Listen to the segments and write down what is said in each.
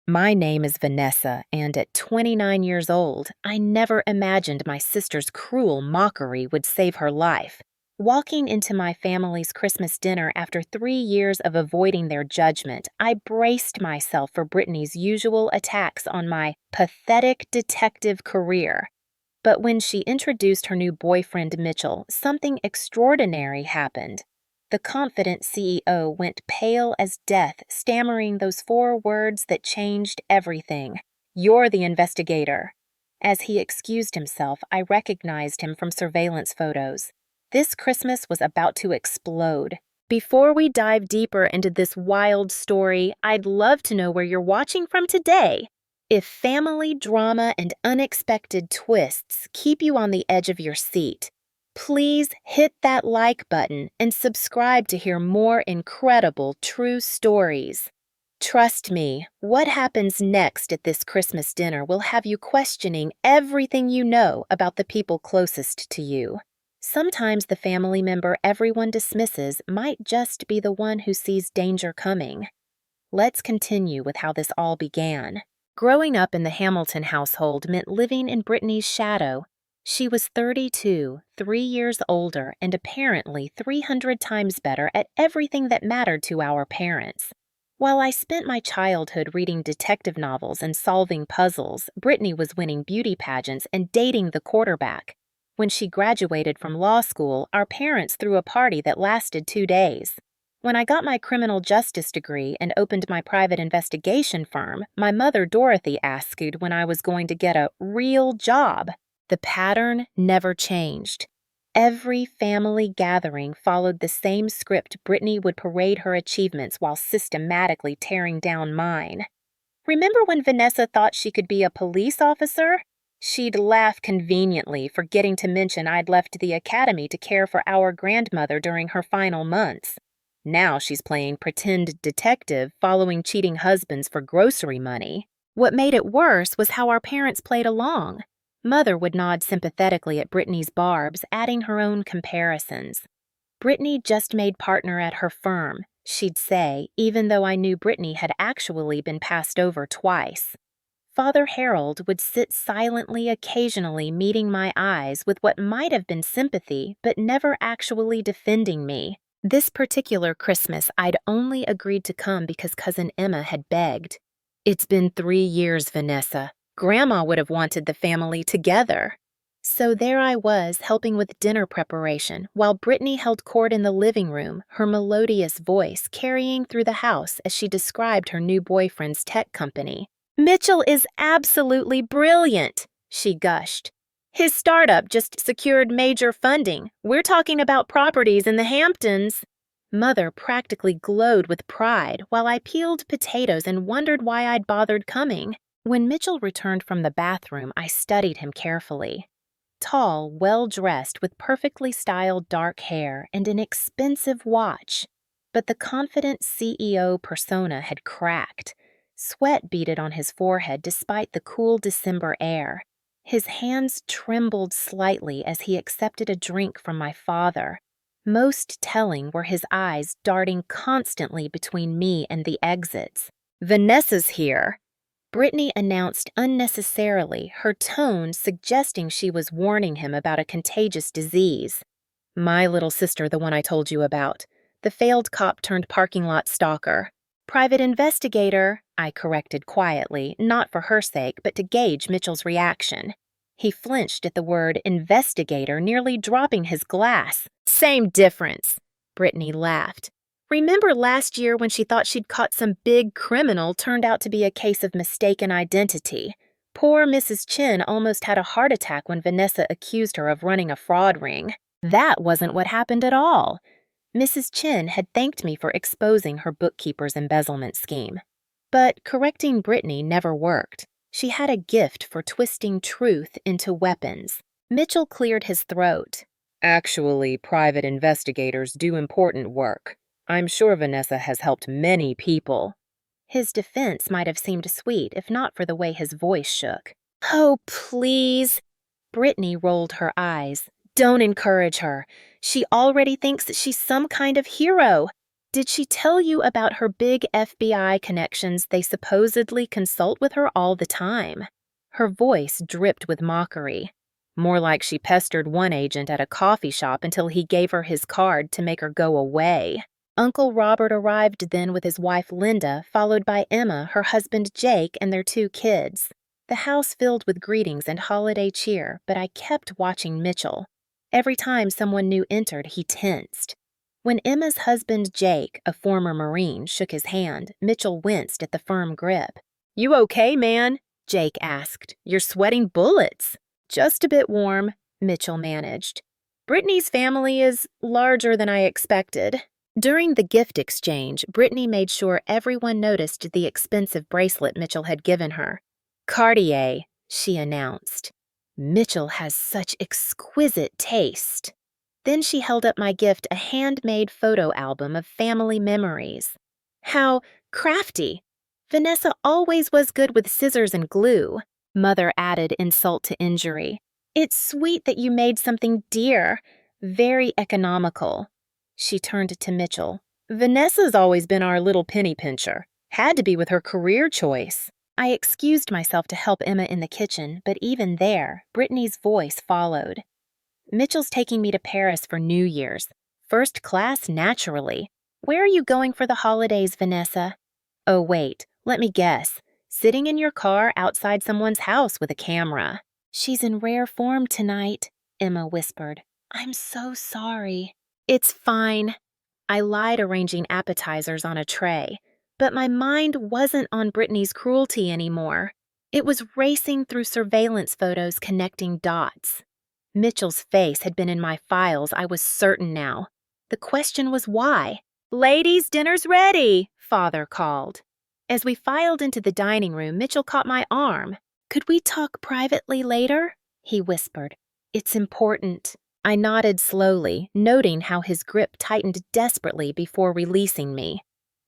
My name is Vanessa, and at 29 years old, I never imagined my sister's cruel mockery would save her life. Walking into my family's Christmas dinner after 3 years of avoiding their judgment, I braced myself for Brittany's usual attacks on my pathetic detective career. But when she introduced her new boyfriend Mitchell, something extraordinary happened. The confident CEO went pale as death, stammering those four words that changed everything. "You're the investigator." As he excused himself, I recognized him from surveillance photos. This Christmas was about to explode. Before we dive deeper into this wild story, I'd love to know where you're watching from today. If family drama and unexpected twists keep you on the edge of your seat, please hit that like button and subscribe to hear more incredible true stories. Trust me, what happens next at this Christmas dinner will have you questioning everything you know about the people closest to you. Sometimes the family member everyone dismisses might just be the one who sees danger coming. Let's continue with how this all began. Growing up in the Hamilton household meant living in Brittany's shadow. She was 32, 3 years older, and apparently 300 times better at everything that mattered to our parents. While I spent my childhood reading detective novels and solving puzzles, Brittany was winning beauty pageants and dating the quarterback. When she graduated from law school, our parents threw a party that lasted 2 days. When I got my criminal justice degree and opened my private investigation firm, my mother Dorothy asked when I was going to get a real job. The pattern never changed. Every family gathering followed the same script. Brittany would parade her achievements while systematically tearing down mine. Remember when Vanessa thought she could be a police officer? She'd laugh conveniently, forgetting to mention I'd left the academy to care for our grandmother during her final months. Now she's playing pretend detective, following cheating husbands for grocery money. What made it worse was how our parents played along. Mother would nod sympathetically at Brittany's barbs, adding her own comparisons. "Brittany just made partner at her firm," she'd say, even though I knew Brittany had actually been passed over twice. Father Harold would sit silently, occasionally meeting my eyes with what might have been sympathy, but never actually defending me. This particular Christmas, I'd only agreed to come because Cousin Emma had begged. "It's been 3 years, Vanessa. Grandma would have wanted the family together." So there I was, helping with dinner preparation, while Brittany held court in the living room, her melodious voice carrying through the house as she described her new boyfriend's tech company. "Mitchell is absolutely brilliant," she gushed. "His startup just secured major funding. We're talking about properties in the Hamptons." Mother practically glowed with pride while I peeled potatoes and wondered why I'd bothered coming. When Mitchell returned from the bathroom, I studied him carefully. Tall, well-dressed, with perfectly styled dark hair and an expensive watch. But the confident CEO persona had cracked. Sweat beaded on his forehead despite the cool December air. His hands trembled slightly as he accepted a drink from my father. Most telling were his eyes darting constantly between me and the exits. "Vanessa's here," Brittany announced unnecessarily, her tone suggesting she was warning him about a contagious disease. "My little sister, the one I told you about. The failed cop turned parking lot stalker." "Private investigator," I corrected quietly, not for her sake, but to gauge Mitchell's reaction. He flinched at the word investigator, nearly dropping his glass. "Same difference," Brittany laughed. "Remember last year when she thought she'd caught some big criminal turned out to be a case of mistaken identity? Poor Mrs. Chin almost had a heart attack when Vanessa accused her of running a fraud ring. That wasn't what happened at all. Mrs. Chin had thanked me for exposing her bookkeeper's embezzlement scheme. But correcting Brittany never worked. She had a gift for twisting truth into weapons. Mitchell cleared his throat. "Actually, private investigators do important work. I'm sure Vanessa has helped many people." His defense might have seemed sweet if not for the way his voice shook. "Oh, please." Brittany rolled her eyes. "Don't encourage her. She already thinks that she's some kind of hero." Did she tell you about her big FBI connections they supposedly consult with her all the time? Her voice dripped with mockery. More like she pestered one agent at a coffee shop until he gave her his card to make her go away. Uncle Robert arrived then with his wife Linda, followed by Emma, her husband Jake, and their 2 kids. The house filled with greetings and holiday cheer, but I kept watching Mitchell. Every time someone new entered, he tensed. When Emma's husband Jake, a former Marine, shook his hand, Mitchell winced at the firm grip. "You okay, man?" Jake asked. "You're sweating bullets." "Just a bit warm," Mitchell managed. "Brittany's family is larger than I expected." During the gift exchange, Brittany made sure everyone noticed the expensive bracelet Mitchell had given her. "Cartier," she announced. "Mitchell has such exquisite taste." Then she held up my gift, a handmade photo album of family memories. "How crafty! Vanessa always was good with scissors and glue," Mother added insult to injury. "It's sweet that you made something dear, very economical." She turned to Mitchell. "Vanessa's always been our little penny pincher. Had to be with her career choice." I excused myself to help Emma in the kitchen, but even there, Brittany's voice followed. "Mitchell's taking me to Paris for New Year's. First class, naturally. Where are you going for the holidays, Vanessa?" "Oh, wait, let me guess. Sitting in your car outside someone's house with a camera." "She's in rare form tonight," Emma whispered. "I'm so sorry." "It's fine." I lied, arranging appetizers on a tray, but my mind wasn't on Brittany's cruelty anymore. It was racing through surveillance photos, connecting dots. Mitchell's face had been in my files, I was certain now. The question was why? "Ladies, dinner's ready," Father called. As we filed into the dining room, Mitchell caught my arm. "Could we talk privately later?" he whispered. "It's important." I nodded slowly, noting how his grip tightened desperately before releasing me.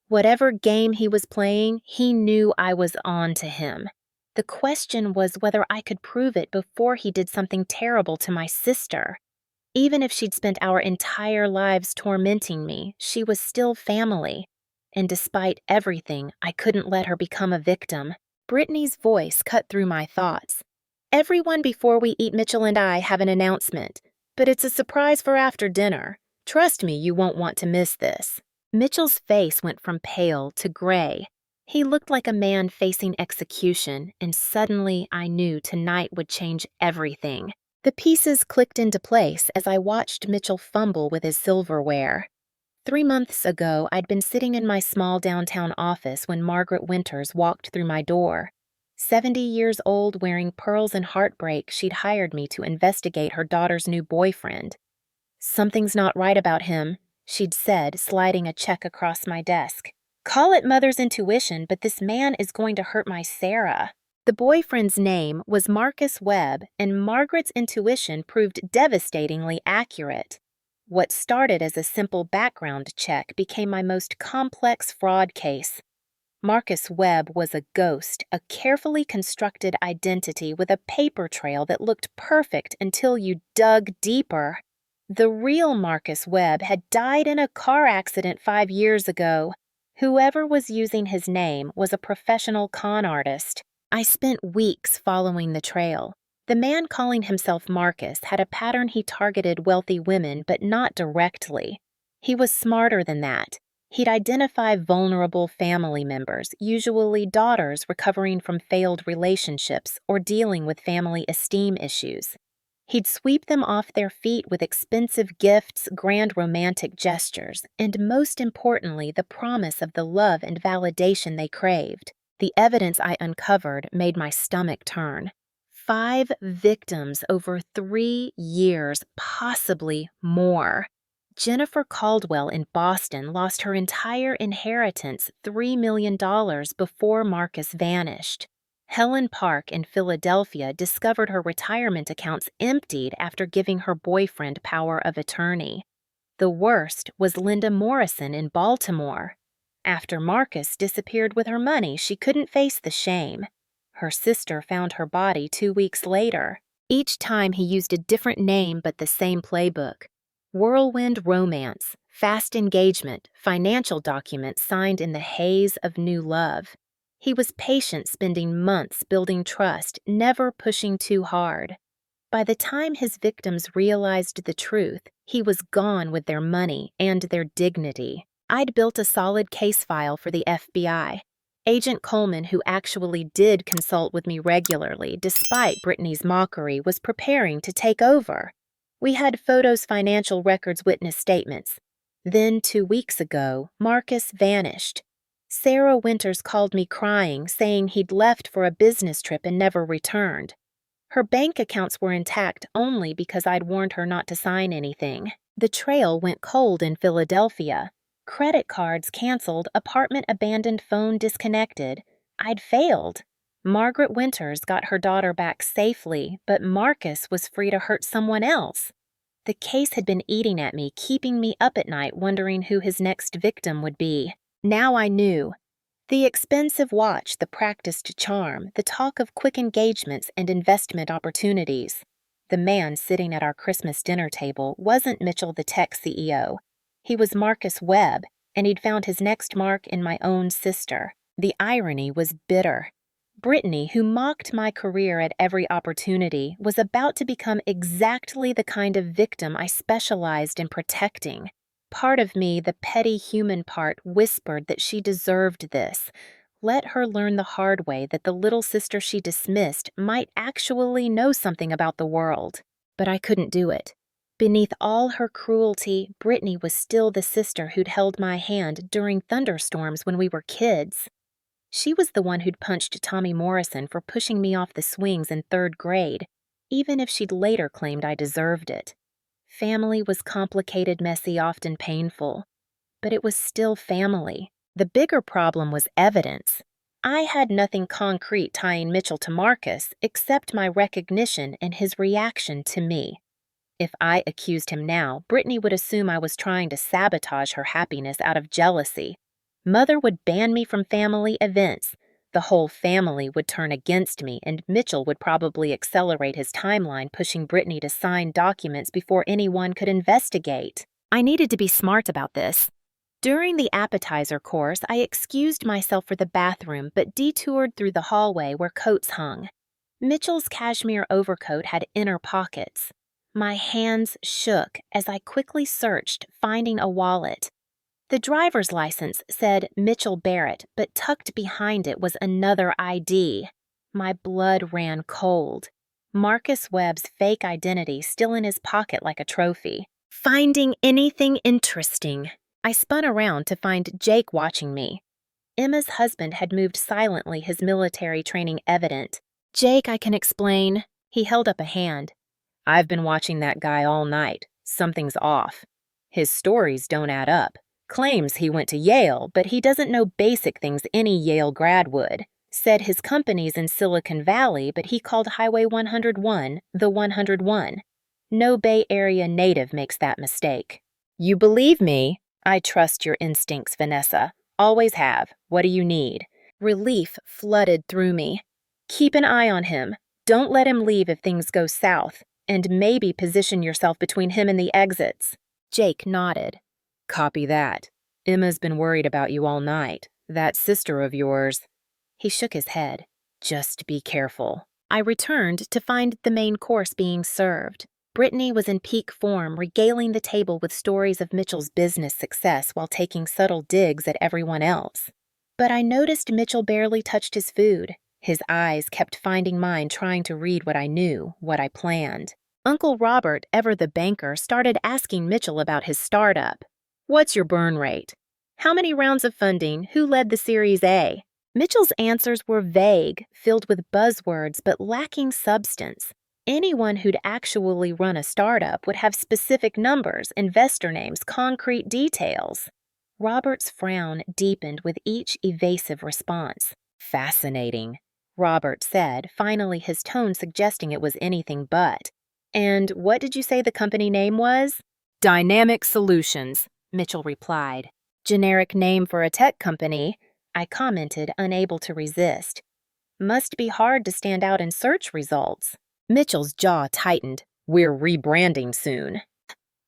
Whatever game he was playing, he knew I was on to him. The question was whether I could prove it before he did something terrible to my sister. Even if she'd spent our entire lives tormenting me, she was still family. And despite everything, I couldn't let her become a victim. Brittany's voice cut through my thoughts. "Everyone before we eat, Mitchell and I have an announcement, but it's a surprise for after dinner. Trust me, you won't want to miss this." Mitchell's face went from pale to gray. He looked like a man facing execution, and suddenly I knew tonight would change everything. The pieces clicked into place as I watched Mitchell fumble with his silverware. 3 months ago, I'd been sitting in my small downtown office when Margaret Winters walked through my door. 70 years old, wearing pearls and heartbreak, she'd hired me to investigate her daughter's new boyfriend. "Something's not right about him," she'd said, sliding a check across my desk. "Call it mother's intuition, but this man is going to hurt my Sarah." The boyfriend's name was Marcus Webb, and Margaret's intuition proved devastatingly accurate. What started as a simple background check became my most complex fraud case. Marcus Webb was a ghost, a carefully constructed identity with a paper trail that looked perfect until you dug deeper. The real Marcus Webb had died in a car accident 5 years ago. Whoever was using his name was a professional con artist. I spent weeks following the trail. The man calling himself Marcus had a pattern. He targeted wealthy women, but not directly. He was smarter than that. He'd identify vulnerable family members, usually daughters recovering from failed relationships or dealing with family esteem issues. He'd sweep them off their feet with expensive gifts, grand romantic gestures, and most importantly, the promise of the love and validation they craved. The evidence I uncovered made my stomach turn. 5 victims over 3 years, possibly more. Jennifer Caldwell in Boston lost her entire inheritance, $3 million, before Marcus vanished. Helen Park in Philadelphia discovered her retirement accounts emptied after giving her boyfriend power of attorney. The worst was Linda Morrison in Baltimore. After Marcus disappeared with her money, she couldn't face the shame. Her sister found her body 2 weeks later. Each time he used a different name but the same playbook. Whirlwind romance, Fast engagement, financial documents signed in the haze of new love. He was patient, spending months building trust, never pushing too hard. By the time his victims realized the truth, he was gone with their money and their dignity. I'd built a solid case file for the FBI. Agent Coleman, who actually did consult with me regularly despite Brittany's mockery, was preparing to take over. We had photos, financial records, witness statements. Then 2 weeks ago, Marcus vanished. Sarah Winters called me crying, saying he'd left for a business trip and never returned. Her bank accounts were intact only because I'd warned her not to sign anything. The trail went cold in Philadelphia. Credit cards canceled, apartment abandoned, phone disconnected. I'd failed. Margaret Winters got her daughter back safely, but Marcus was free to hurt someone else. The case had been eating at me, keeping me up at night wondering who his next victim would be. Now I knew. The expensive watch, the practiced charm, the talk of quick engagements and investment opportunities. The man sitting at our Christmas dinner table wasn't Mitchell, the tech CEO. He was Marcus Webb, and he'd found his next mark in my own sister. The irony was bitter. Brittany, who mocked my career at every opportunity, was about to become exactly the kind of victim I specialized in protecting. Part of me, the petty human part, whispered that she deserved this. Let her learn the hard way that the little sister she dismissed might actually know something about the world. But I couldn't do it. Beneath all her cruelty, Brittany was still the sister who'd held my hand during thunderstorms when we were kids. She was the one who'd punched Tommy Morrison for pushing me off the swings in 3rd grade, even if she'd later claimed I deserved it. Family was complicated, messy, often painful. But it was still family. The bigger problem was evidence. I had nothing concrete tying Mitchell to Marcus except my recognition and his reaction to me. If I accused him now, Brittany would assume I was trying to sabotage her happiness out of jealousy. Mother would ban me from family events. The whole family would turn against me, and Mitchell would probably accelerate his timeline, pushing Brittany to sign documents before anyone could investigate. I needed to be smart about this. During the appetizer course, I excused myself for the bathroom but detoured through the hallway where coats hung. Mitchell's cashmere overcoat had inner pockets. My hands shook as I quickly searched, finding a wallet. The driver's license said Mitchell Barrett, but tucked behind it was another ID. My blood ran cold. Marcus Webb's fake identity still in his pocket like a trophy. Finding anything interesting. I spun around to find Jake watching me. Emma's husband had moved silently, his military training evident. "Jake, I can explain." He held up a hand. "I've been watching that guy all night. Something's off. His stories don't add up. Claims he went to Yale, but he doesn't know basic things any Yale grad would. Said his company's in Silicon Valley, but he called Highway 101 the 101. No Bay Area native makes that mistake." "You believe me?" "I trust your instincts, Vanessa. Always have. What do you need?" Relief flooded through me. "Keep an eye on him. Don't let him leave if things go south. And maybe position yourself between him and the exits." Jake nodded. "Copy that. Emma's been worried about you all night. That sister of yours." He shook his head. "Just be careful." I returned to find the main course being served. Brittany was in peak form, regaling the table with stories of Mitchell's business success while taking subtle digs at everyone else. But I noticed Mitchell barely touched his food. His eyes kept finding mine, trying to read what I knew, what I planned. Uncle Robert, ever the banker, started asking Mitchell about his startup. "What's your burn rate? How many rounds of funding? Who led the Series A?" Mitchell's answers were vague, filled with buzzwords but lacking substance. Anyone who'd actually run a startup would have specific numbers, investor names, concrete details. Robert's frown deepened with each evasive response. "Fascinating," Robert said, finally his tone suggesting it was anything but. "And what did you say the company name was?" "Dynamic Solutions," Mitchell replied. "Generic name for a tech company," I commented, unable to resist. "Must be hard to stand out in search results." Mitchell's jaw tightened. "We're rebranding soon."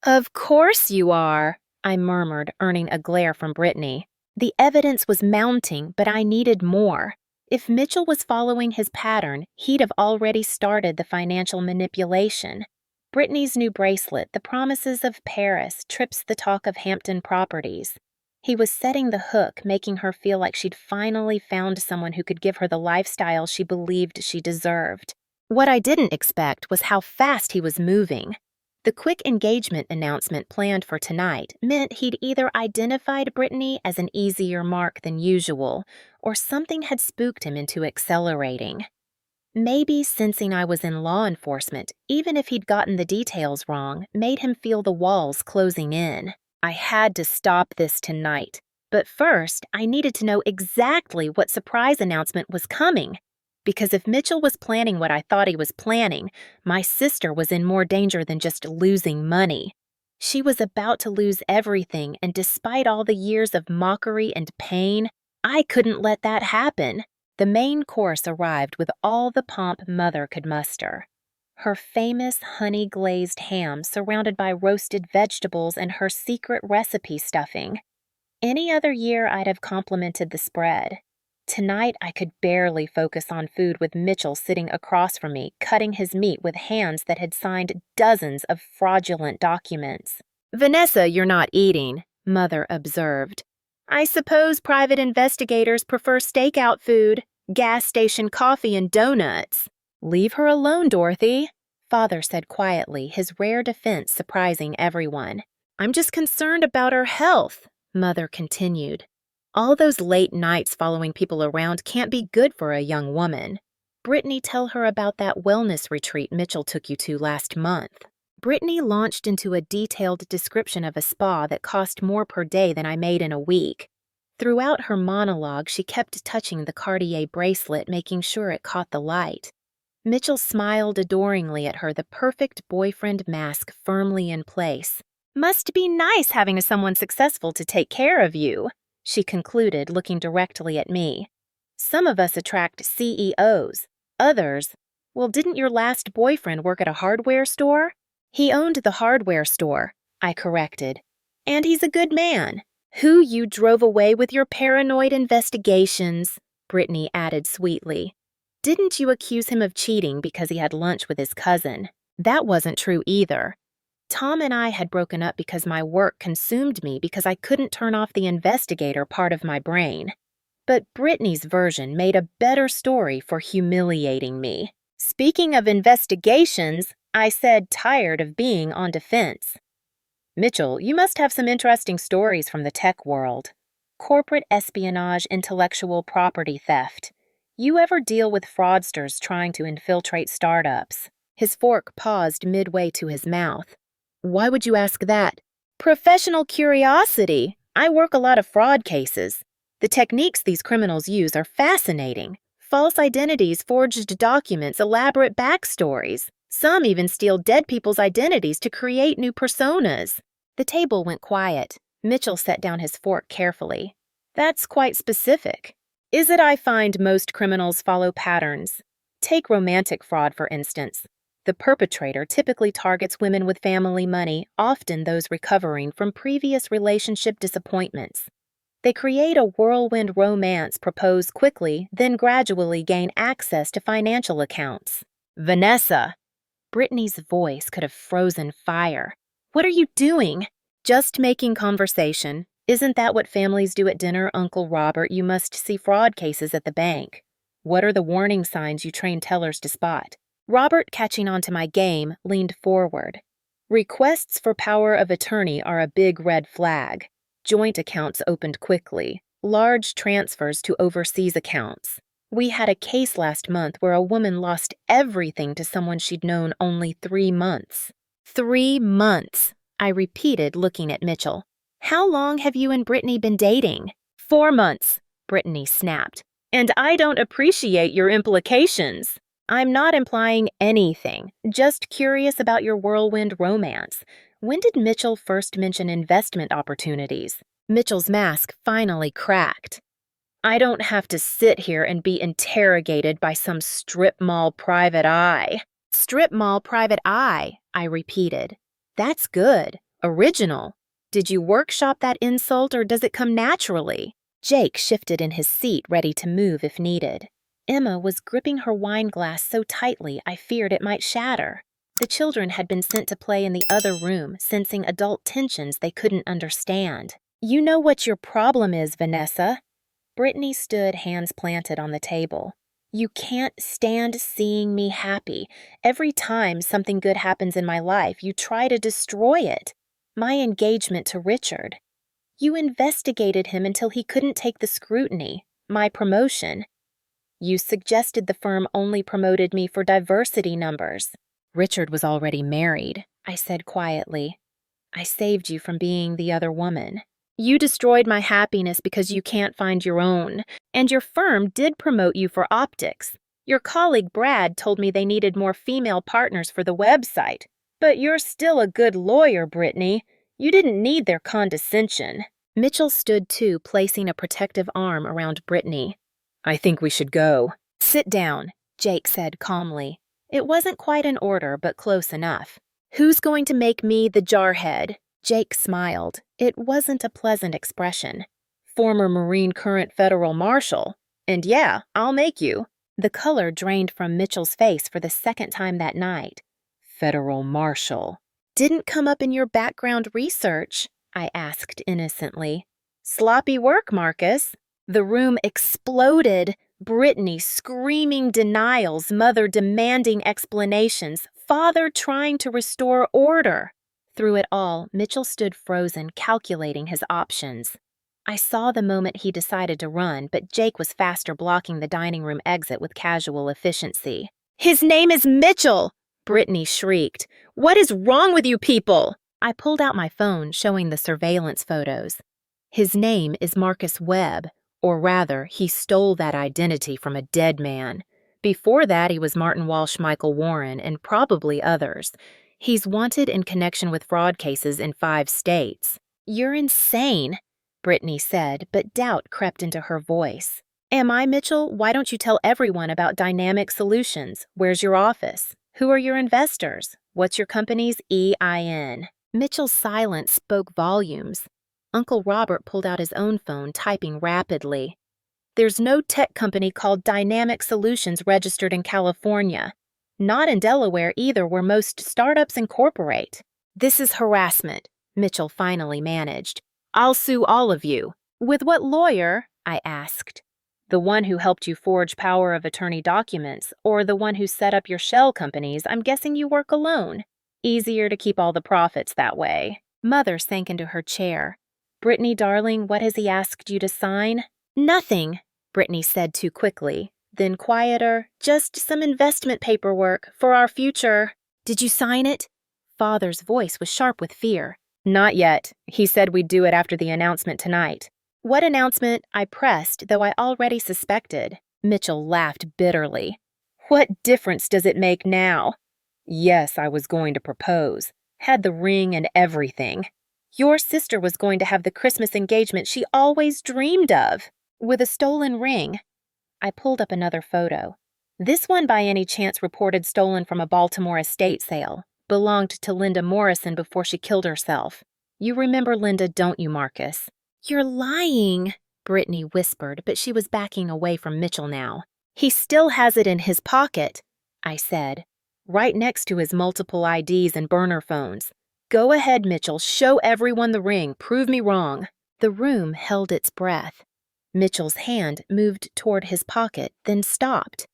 "Of course you are," I murmured, earning a glare from Brittany. The evidence was mounting, but I needed more. If Mitchell was following his pattern, he'd have already started the financial manipulation. Brittany's new bracelet, the promises of Paris, trips the talk of Hampton properties. He was setting the hook, making her feel like she'd finally found someone who could give her the lifestyle she believed she deserved. What I didn't expect was how fast he was moving. The quick engagement announcement planned for tonight meant he'd either identified Brittany as an easier mark than usual, or something had spooked him into accelerating. Maybe sensing I was in law enforcement, even if he'd gotten the details wrong, made him feel the walls closing in. I had to stop this tonight, but first I needed to know exactly what surprise announcement was coming. Because if Mitchell was planning what I thought he was planning, my sister was in more danger than just losing money. She was about to lose everything, and despite all the years of mockery and pain, I couldn't let that happen. The main course arrived with all the pomp Mother could muster. Her famous honey-glazed ham surrounded by roasted vegetables and her secret recipe stuffing. Any other year I'd have complimented the spread. Tonight, I could barely focus on food with Mitchell sitting across from me, cutting his meat with hands that had signed dozens of fraudulent documents. "Vanessa, you're not eating," Mother observed. "I suppose private investigators prefer stakeout food, gas station coffee and donuts." "Leave her alone, Dorothy," Father said quietly, his rare defense surprising everyone. "I'm just concerned about her health," Mother continued. "All those late nights following people around can't be good for a young woman. Brittany, tell her about that wellness retreat Mitchell took you to last month." Brittany launched into a detailed description of a spa that cost more per day than I made in a week. Throughout her monologue, she kept touching the Cartier bracelet, making sure it caught the light. Mitchell smiled adoringly at her, the perfect boyfriend mask firmly in place. "Must be nice having someone successful to take care of you," she concluded, looking directly at me. "Some of us attract CEOs. Others, well, didn't your last boyfriend work at a hardware store?" "He owned the hardware store," I corrected. "And he's a good man." "Who you drove away with your paranoid investigations," Brittany added sweetly. "Didn't you accuse him of cheating because he had lunch with his cousin?" That wasn't true either. Tom and I had broken up because my work consumed me because I couldn't turn off the investigator part of my brain. But Brittany's version made a better story for humiliating me. "Speaking of investigations," I said, tired of being on defense. "Mitchell, you must have some interesting stories from the tech world. Corporate espionage, intellectual property theft. You ever deal with fraudsters trying to infiltrate startups?" His fork paused midway to his mouth. "Why would you ask that?" "Professional curiosity. I work a lot of fraud cases. The techniques these criminals use are fascinating. False identities, forged documents, elaborate backstories. Some even steal dead people's identities to create new personas." The table went quiet. Mitchell set down his fork carefully. "That's quite specific. Is it? I find most criminals follow patterns. Take romantic fraud, for instance. The perpetrator typically targets women with family money, often those recovering from previous relationship disappointments. They create a whirlwind romance, propose quickly, then gradually gain access to financial accounts." "Vanessa!" Brittany's voice could have frozen fire. "What are you doing?" "Just making conversation. Isn't that what families do at dinner, Uncle Robert? You must see fraud cases at the bank. What are the warning signs you train tellers to spot?" Robert, catching on to my game, leaned forward. "Requests for power of attorney are a big red flag. Joint accounts opened quickly. Large transfers to overseas accounts. We had a case last month where a woman lost everything to someone she'd known only 3 months. 3 months, I repeated, looking at Mitchell. "How long have you and Brittany been dating?" 4 months, Brittany snapped. "And I don't appreciate your implications." "I'm not implying anything, just curious about your whirlwind romance. When did Mitchell first mention investment opportunities?" Mitchell's mask finally cracked. "I don't have to sit here and be interrogated by some strip mall private eye." "Strip mall private eye," I repeated. "That's good. Original. Did you workshop that insult or does it come naturally? Jake shifted in his seat, ready to move if needed. Emma was gripping her wine glass so tightly I feared it might shatter. The children had been sent to play in the other room, sensing adult tensions they couldn't understand. You know what your problem is, Vanessa. Brittany stood, hands planted on the table. You can't stand seeing me happy. Every time something good happens in my life, you try to destroy it. My engagement to Richard. You investigated him until he couldn't take the scrutiny. My promotion. You suggested the firm only promoted me for diversity numbers. Richard was already married, I said quietly. I saved you from being the other woman. You destroyed my happiness because you can't find your own, and your firm did promote you for optics. Your colleague Brad told me they needed more female partners for the website. But you're still a good lawyer, Brittany. You didn't need their condescension. Mitchell stood too, placing a protective arm around Brittany. I think we should go. Sit down, Jake said calmly. It wasn't quite an order, but close enough. Who's going to make me the jarhead? Jake smiled. It wasn't a pleasant expression. Former Marine, current federal marshal. And yeah, I'll make you. The color drained from Mitchell's face for the second time that night. Federal marshal. Didn't come up in your background research, I asked innocently. Sloppy work, Marcus. The room exploded. Brittany screaming denials, mother demanding explanations, father trying to restore order. Through it all, Mitchell stood frozen, calculating his options. I saw the moment he decided to run, but Jake was faster, blocking the dining room exit with casual efficiency. His name is Mitchell! Brittany shrieked. What is wrong with you people? I pulled out my phone, showing the surveillance photos. His name is Marcus Webb, or rather, he stole that identity from a dead man. Before that, he was Martin Walsh, Michael Warren, and probably others. He's wanted in connection with fraud cases in 5 states. You're insane, Brittany said, but doubt crept into her voice. Am I, Mitchell? Why don't you tell everyone about Dynamic Solutions? Where's your office? Who are your investors? What's your company's EIN? Mitchell's silence spoke volumes. Uncle Robert pulled out his own phone, typing rapidly. There's no tech company called Dynamic Solutions registered in California. Not in Delaware either, where most startups incorporate. This is harassment, Mitchell finally managed. I'll sue all of you. With what lawyer? I asked. The one who helped you forge power of attorney documents, or the one who set up your shell companies. I'm guessing you work alone. Easier to keep all the profits that way. Mother sank into her chair. Brittany, darling, what has he asked you to sign? Nothing, Brittany said too quickly. Then quieter, just some investment paperwork for our future. Did you sign it? Father's voice was sharp with fear. Not yet. He said we'd do it after the announcement tonight. What announcement? I pressed, though I already suspected. Mitchell laughed bitterly. What difference does it make now? Yes, I was going to propose. Had the ring and everything. Your sister was going to have the Christmas engagement she always dreamed of. With a stolen ring. I pulled up another photo. This one by any chance reported stolen from a Baltimore estate sale. Belonged to Linda Morrison before she killed herself. You remember Linda, don't you, Marcus? You're lying, Brittany whispered, but she was backing away from Mitchell now. He still has it in his pocket, I said, right next to his multiple IDs and burner phones. Go ahead, Mitchell, show everyone the ring, prove me wrong. The room held its breath. Mitchell's hand moved toward his pocket, then stopped.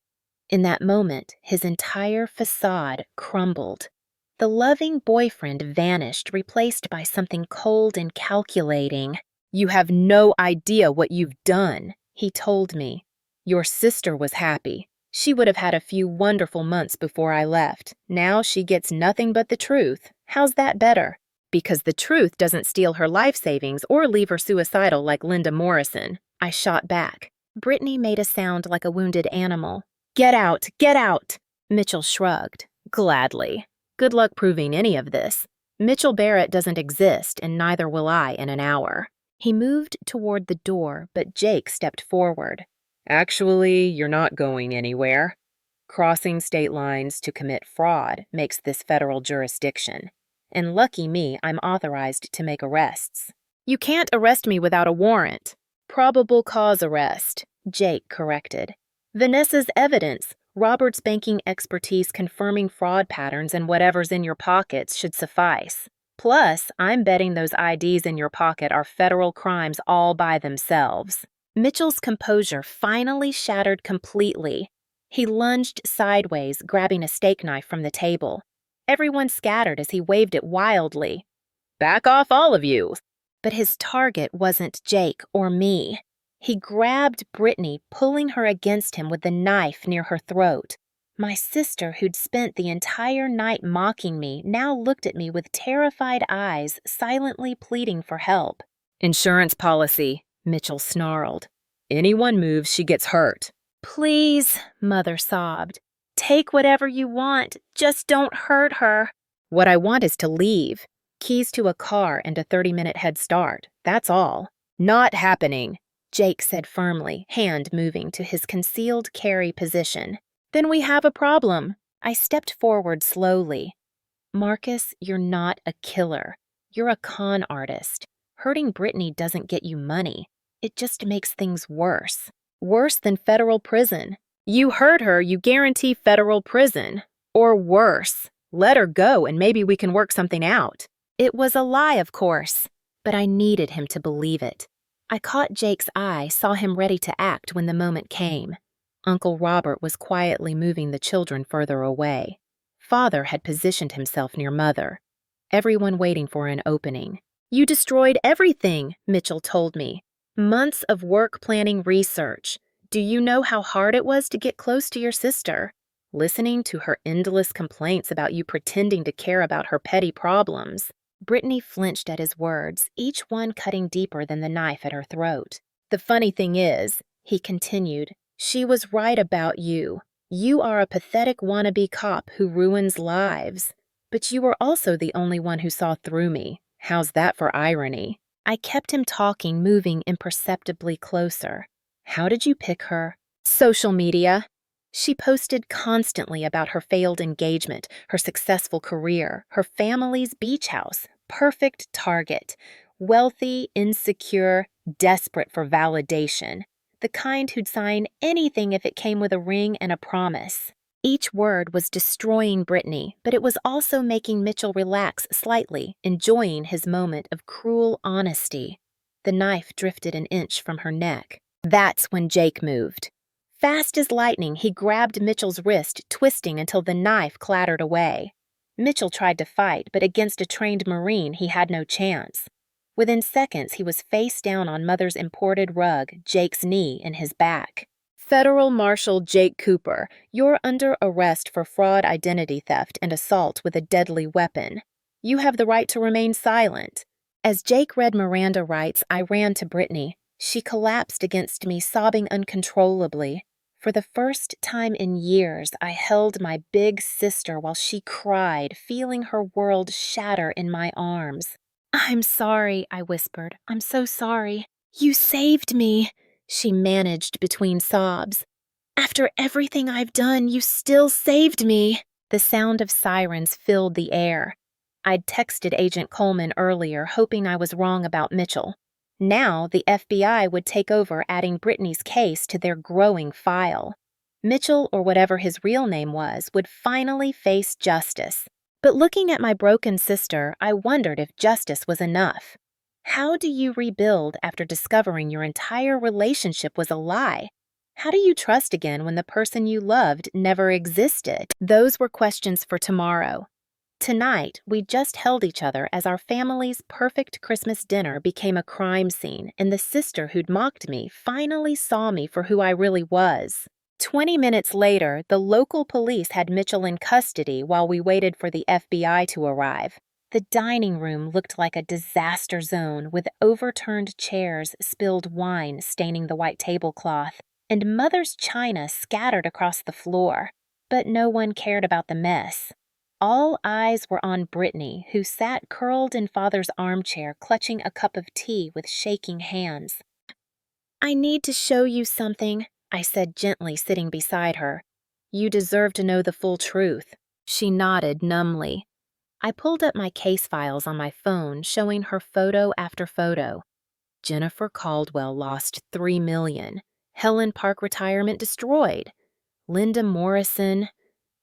In that moment, his entire facade crumbled. The loving boyfriend vanished, replaced by something cold and calculating. You have no idea what you've done, he told me. Your sister was happy. She would have had a few wonderful months before I left. Now she gets nothing but the truth. How's that better? Because the truth doesn't steal her life savings or leave her suicidal like Linda Morrison. I shot back. Brittany made a sound like a wounded animal. Get out! Get out! Mitchell shrugged. Gladly. Good luck proving any of this. Mitchell Barrett doesn't exist, and neither will I in an hour. He moved toward the door, but Jake stepped forward. Actually, you're not going anywhere. Crossing state lines to commit fraud makes this federal jurisdiction. and lucky me, I'm authorized to make arrests. You can't arrest me without a warrant. Probable cause arrest, Jake corrected. Vanessa's evidence, Robert's banking expertise confirming fraud patterns and whatever's in your pockets should suffice. Plus, I'm betting those IDs in your pocket are federal crimes all by themselves. Mitchell's composure finally shattered completely. He lunged sideways, grabbing a steak knife from the table. Everyone scattered as he waved it wildly. Back off, all of you! But his target wasn't Jake or me. He grabbed Brittany, pulling her against him with the knife near her throat. My sister, who'd spent the entire night mocking me, now looked at me with terrified eyes, silently pleading for help. Insurance policy, Mitchell snarled. Anyone moves, she gets hurt. Please, Mother sobbed. Take whatever you want, just don't hurt her. What I want is to leave. Keys to a car and a 30-minute head start, that's all. Not happening, Jake said firmly, hand moving to his concealed carry position. Then we have a problem. I stepped forward slowly. Marcus, you're not a killer. You're a con artist. Hurting Brittany doesn't get you money. It just makes things worse. Worse than federal prison. You hurt her, you guarantee federal prison. Or worse. Let her go and maybe we can work something out. It was a lie, of course, but I needed him to believe it. I caught Jake's eye, saw him ready to act when the moment came. Uncle Robert was quietly moving the children further away. Father had positioned himself near Mother. Everyone waiting for an opening. You destroyed everything, Mitchell told me. Months of work planning research. Do you know how hard it was to get close to your sister? Listening to her endless complaints about you pretending to care about her petty problems. Brittany flinched at his words, each one cutting deeper than the knife at her throat. The funny thing is, he continued, she was right about you. You are a pathetic wannabe cop who ruins lives. But you were also the only one who saw through me. How's that for irony? I kept him talking, moving imperceptibly closer. How did you pick her? Social media. She posted constantly about her failed engagement, her successful career, her family's beach house. Perfect target. Wealthy, insecure, desperate for validation. The kind who'd sign anything if it came with a ring and a promise. Each word was destroying Brittany, but it was also making Mitchell relax slightly, enjoying his moment of cruel honesty. The knife drifted an inch from her neck. That's when Jake moved. Fast as lightning, he grabbed Mitchell's wrist, twisting until the knife clattered away. Mitchell tried to fight, but against a trained Marine, he had no chance. Within seconds, he was face down on Mother's imported rug, Jake's knee in his back. Federal Marshal Jake Cooper, you're under arrest for fraud, identity theft, and assault with a deadly weapon. You have the right to remain silent. As Jake read Miranda rights, I ran to Brittany. She collapsed against me, sobbing uncontrollably. For the first time in years, I held my big sister while she cried, feeling her world shatter in my arms. I'm sorry, I whispered. I'm so sorry. You saved me, she managed between sobs. After everything I've done, you still saved me. The sound of sirens filled the air. I'd texted Agent Coleman earlier, hoping I was wrong about Mitchell. Now the FBI would take over, adding Brittany's case to their growing file. Mitchell, or whatever his real name was, would finally face justice. But looking at my broken sister, I wondered if justice was enough. How do you rebuild after discovering your entire relationship was a lie? How do you trust again when the person you loved never existed? Those were questions for tomorrow. Tonight, we just held each other as our family's perfect Christmas dinner became a crime scene, and the sister who'd mocked me finally saw me for who I really was. 20 minutes later, the local police had Mitchell in custody while we waited for the FBI to arrive. The dining room looked like a disaster zone with overturned chairs, spilled wine staining the white tablecloth, and Mother's china scattered across the floor. But no one cared about the mess. All eyes were on Brittany, who sat curled in Father's armchair, clutching a cup of tea with shaking hands. I need to show you something, I said gently, sitting beside her. You deserve to know the full truth. She nodded numbly. I pulled up my case files on my phone showing her photo after photo. Jennifer Caldwell lost $3 million. Helen Park retirement destroyed. Linda Morrison.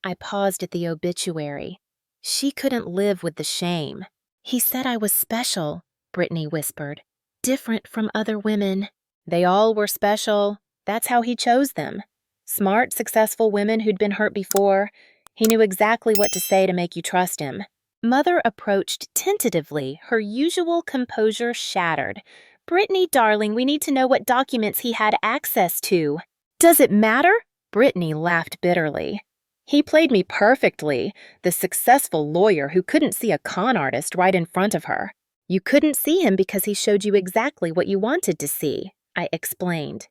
I paused at the obituary. She couldn't live with the shame. He said I was special, Brittany whispered. Different from other women. They all were special. That's how he chose them. Smart, successful women who'd been hurt before. He knew exactly what to say to make you trust him. Mother approached tentatively, her usual composure shattered. Brittany, darling, we need to know what documents he had access to. Does it matter? Brittany laughed bitterly. He played me perfectly, the successful lawyer who couldn't see a con artist right in front of her. You couldn't see him because he showed you exactly what you wanted to see, I explained.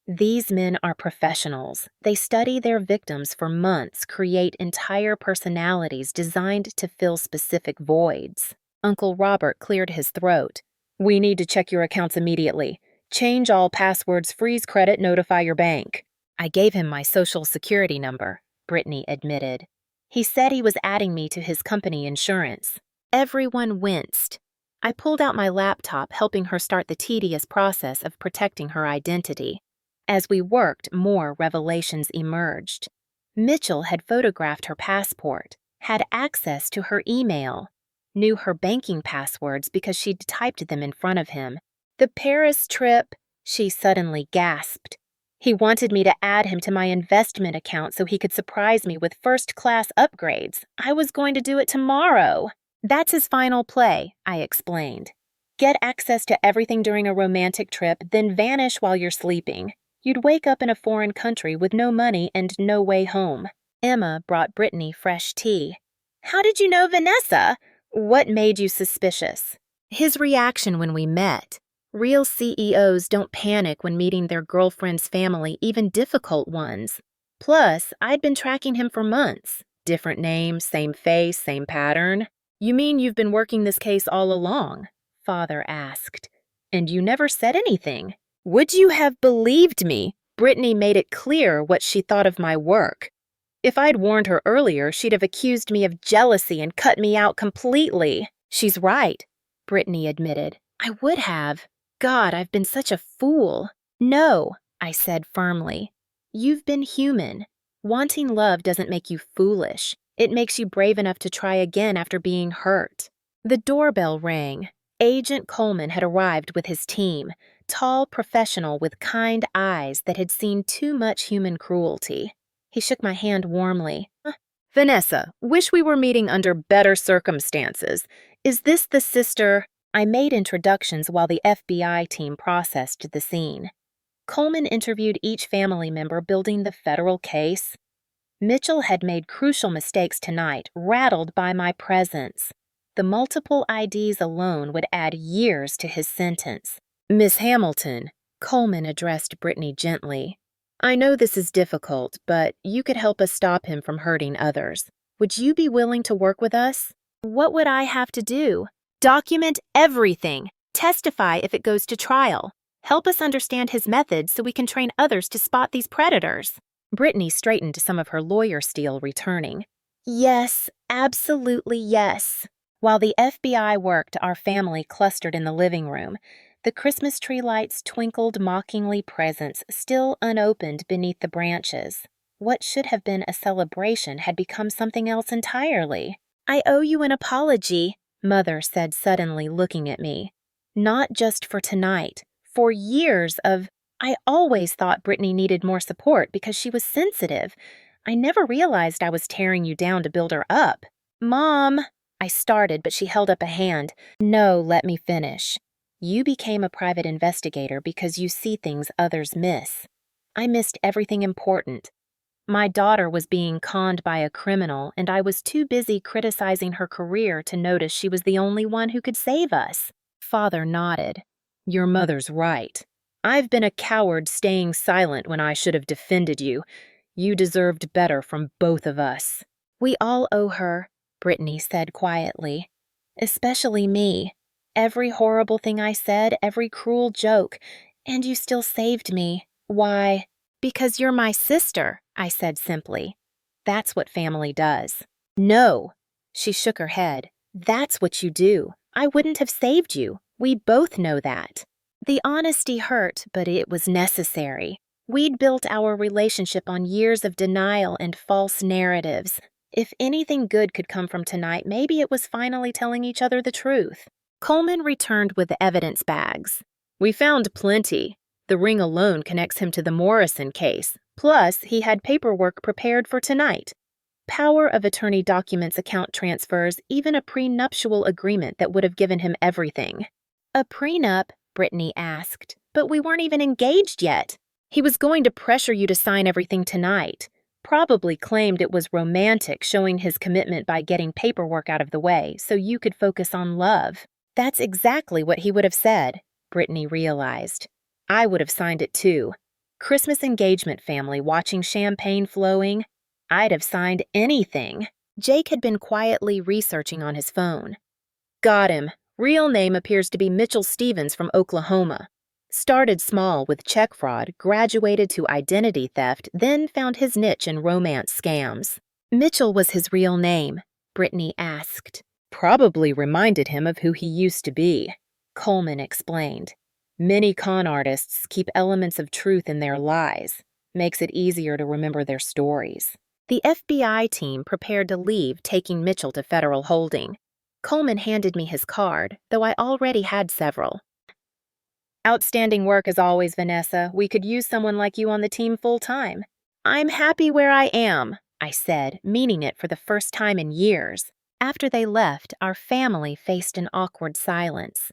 These men are professionals. They study their victims for months, create entire personalities designed to fill specific voids. Uncle Robert cleared his throat. We need to check your accounts immediately. Change all passwords, freeze credit, notify your bank. I gave him my social security number, Brittany admitted. He said he was adding me to his company insurance. Everyone winced. I pulled out my laptop, helping her start the tedious process of protecting her identity. As we worked, more revelations emerged. Mitchell had photographed her passport, had access to her email, knew her banking passwords because she'd typed them in front of him. The Paris trip, she suddenly gasped. He wanted me to add him to my investment account so he could surprise me with first-class upgrades. I was going to do it tomorrow. That's his final play, I explained. Get access to everything during a romantic trip, then vanish while you're sleeping. You'd wake up in a foreign country with no money and no way home. Emma brought Brittany fresh tea. How did you know Vanessa? What made you suspicious? His reaction when we met. Real CEOs don't panic when meeting their girlfriend's family, even difficult ones. Plus, I'd been tracking him for months. Different name, same face, same pattern. You mean you've been working this case all along? Father asked. And you never said anything. Would you have believed me? Brittany made it clear what she thought of my work. If I'd warned her earlier, she'd have accused me of jealousy and cut me out completely. She's right, Brittany admitted. I would have. God, I've been such a fool. No, I said firmly. You've been human. Wanting love doesn't make you foolish. It makes you brave enough to try again after being hurt. The doorbell rang. Agent Coleman had arrived with his team, tall professional with kind eyes that had seen too much human cruelty. He shook my hand warmly. Vanessa, wish we were meeting under better circumstances. Is this the sister? I made introductions while the FBI team processed the scene. Coleman interviewed each family member building the federal case. Mitchell had made crucial mistakes tonight, rattled by my presence. The multiple IDs alone would add years to his sentence. Miss Hamilton, Coleman addressed Brittany gently. I know this is difficult, but you could help us stop him from hurting others. Would you be willing to work with us? What would I have to do? Document everything. Testify if it goes to trial. Help us understand his methods so we can train others to spot these predators. Brittany straightened some of her lawyer steel, returning. Yes, absolutely yes. While the FBI worked, our family clustered in the living room. The Christmas tree lights twinkled mockingly, presents still unopened beneath the branches. What should have been a celebration had become something else entirely. I owe you an apology, Mother said suddenly, looking at me. Not just for tonight. For years of... I always thought Brittany needed more support because she was sensitive. I never realized I was tearing you down to build her up. Mom, I started, but she held up a hand. No, let me finish. You became a private investigator because you see things others miss. I missed everything important. My daughter was being conned by a criminal, and I was too busy criticizing her career to notice she was the only one who could save us. Father nodded. Your mother's right. I've been a coward staying silent when I should have defended you. You deserved better from both of us. We all owe her, Brittany said quietly. Especially me. Every horrible thing I said, every cruel joke, and you still saved me. Why? Because you're my sister, I said simply. That's what family does. No, she shook her head. That's what you do. I wouldn't have saved you. We both know that. The honesty hurt, but it was necessary. We'd built our relationship on years of denial and false narratives. If anything good could come from tonight, maybe it was finally telling each other the truth. Coleman returned with the evidence bags. We found plenty. The ring alone connects him to the Morrison case. Plus, he had paperwork prepared for tonight. Power of attorney documents, account transfers, even a prenuptial agreement that would have given him everything. A prenup? Brittany asked. But we weren't even engaged yet. He was going to pressure you to sign everything tonight. Probably claimed it was romantic, showing his commitment by getting paperwork out of the way so you could focus on love. That's exactly what he would have said, Brittany realized. I would have signed it too. Christmas engagement family watching champagne flowing. I'd have signed anything. Jake had been quietly researching on his phone. Got him. Real name appears to be Mitchell Stevens from Oklahoma. Started small with check fraud, graduated to identity theft, then found his niche in romance scams. Mitchell was his real name, Brittany asked. Probably reminded him of who he used to be, Coleman explained. Many con artists keep elements of truth in their lies. Makes it easier to remember their stories. The FBI team prepared to leave, taking Mitchell to federal holding. Coleman handed me his card, though I already had several. Outstanding work as always, Vanessa. We could use someone like you on the team full-time. I'm happy where I am, I said, meaning it for the first time in years. After they left, our family faced an awkward silence.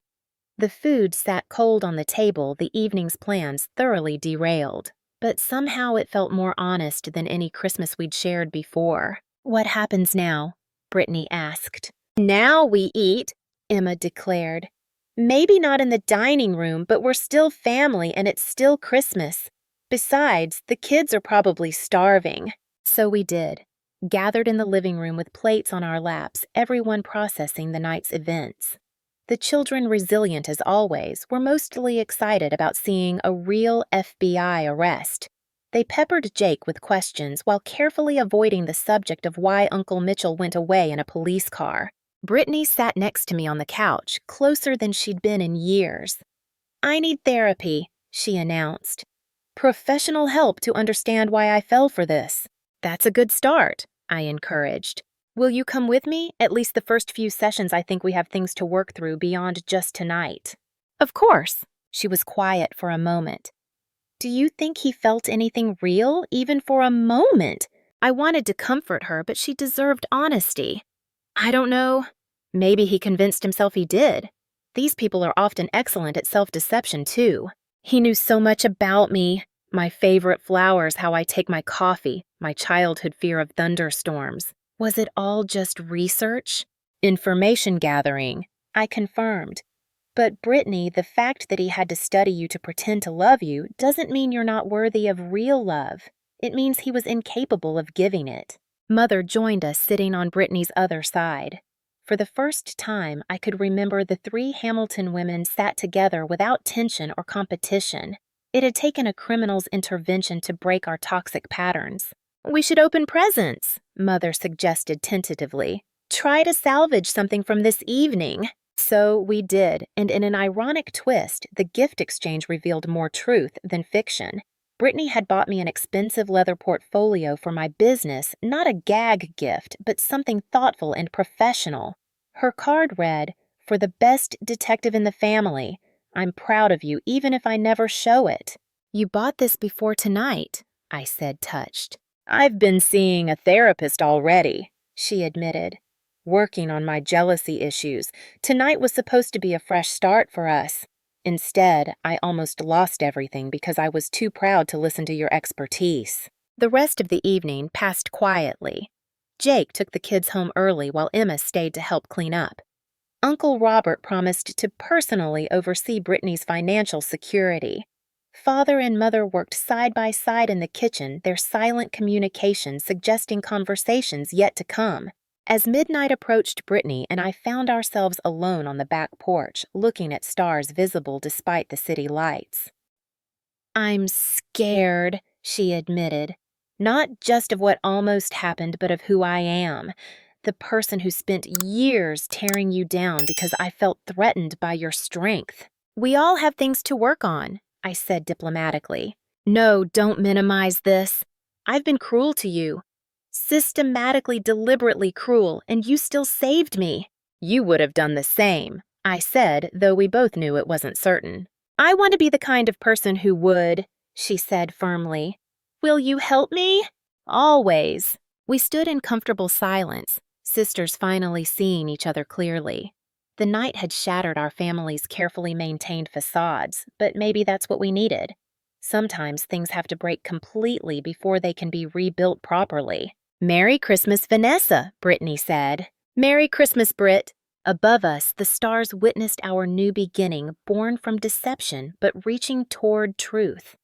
The food sat cold on the table, the evening's plans thoroughly derailed. But somehow it felt more honest than any Christmas we'd shared before. What happens now? Brittany asked. Now we eat, Emma declared. Maybe not in the dining room, but we're still family and it's still Christmas. Besides, the kids are probably starving. So we did. Gathered in the living room with plates on our laps, everyone processing the night's events. The children, resilient as always, were mostly excited about seeing a real FBI arrest. They peppered Jake with questions while carefully avoiding the subject of why Uncle Mitchell went away in a police car. Brittany sat next to me on the couch, closer than she'd been in years. I need therapy, she announced. Professional help to understand why I fell for this. That's a good start, I encouraged. Will you come with me? At least the first few sessions I think we have things to work through beyond just tonight. Of course. She was quiet for a moment. Do you think he felt anything real, even for a moment? I wanted to comfort her, but she deserved honesty. I don't know. Maybe he convinced himself he did. These people are often excellent at self-deception, too. He knew so much about me. My favorite flowers, how I take my coffee, my childhood fear of thunderstorms. Was it all just research? Information gathering, I confirmed. But Brittany, the fact that he had to study you to pretend to love you doesn't mean you're not worthy of real love. It means he was incapable of giving it. Mother joined us sitting on Brittany's other side. For the first time, I could remember the three Hamilton women sat together without tension or competition. It had taken a criminal's intervention to break our toxic patterns. We should open presents, Mother suggested tentatively. Try to salvage something from this evening. So we did, and in an ironic twist, the gift exchange revealed more truth than fiction. Brittany had bought me an expensive leather portfolio for my business, not a gag gift, but something thoughtful and professional. Her card read, "For the best detective in the family. I'm proud of you, even if I never show it." You bought this before tonight, I said, touched. I've been seeing a therapist already, she admitted. Working on my jealousy issues. Tonight was supposed to be a fresh start for us. Instead, I almost lost everything because I was too proud to listen to your expertise. The rest of the evening passed quietly. Jake took the kids home early while Emma stayed to help clean up. Uncle Robert promised to personally oversee Brittany's financial security. Father and Mother worked side by side in the kitchen, their silent communication suggesting conversations yet to come. As midnight approached, Brittany and I found ourselves alone on the back porch, looking at stars visible despite the city lights. I'm scared, she admitted. Not just of what almost happened, but of who I am. The person who spent years tearing you down because I felt threatened by your strength. We all have things to work on, I said diplomatically. No, don't minimize this. I've been cruel to you. Systematically, deliberately cruel, and you still saved me. You would have done the same, I said, though we both knew it wasn't certain. I want to be the kind of person who would, she said firmly. Will you help me? Always. We stood in comfortable silence, sisters finally seeing each other clearly. The night had shattered our family's carefully maintained facades, but maybe that's what we needed. Sometimes things have to break completely before they can be rebuilt properly. Merry Christmas, Vanessa, Brittany said. Merry Christmas, Britt. Above us, the stars witnessed our new beginning, born from deception but reaching toward truth.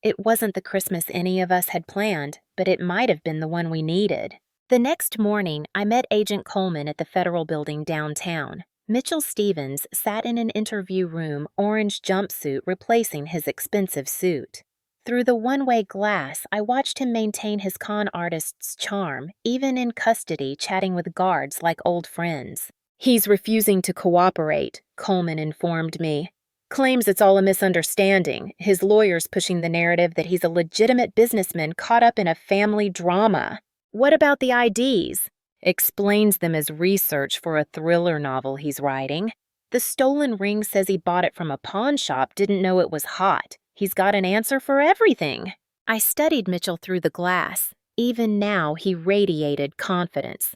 It wasn't the Christmas any of us had planned, but it might have been the one we needed. The next morning, I met Agent Coleman at the Federal Building downtown. Mitchell Stevens sat in an interview room, orange jumpsuit replacing his expensive suit. Through the one-way glass, I watched him maintain his con artist's charm, even in custody chatting with guards like old friends. He's refusing to cooperate, Coleman informed me. Claims it's all a misunderstanding, his lawyers pushing the narrative that he's a legitimate businessman caught up in a family drama. What about the IDs? Explains them as research for a thriller novel he's writing. The stolen ring says he bought it from a pawn shop, didn't know it was hot. He's got an answer for everything. I studied Mitchell through the glass. Even now, he radiated confidence.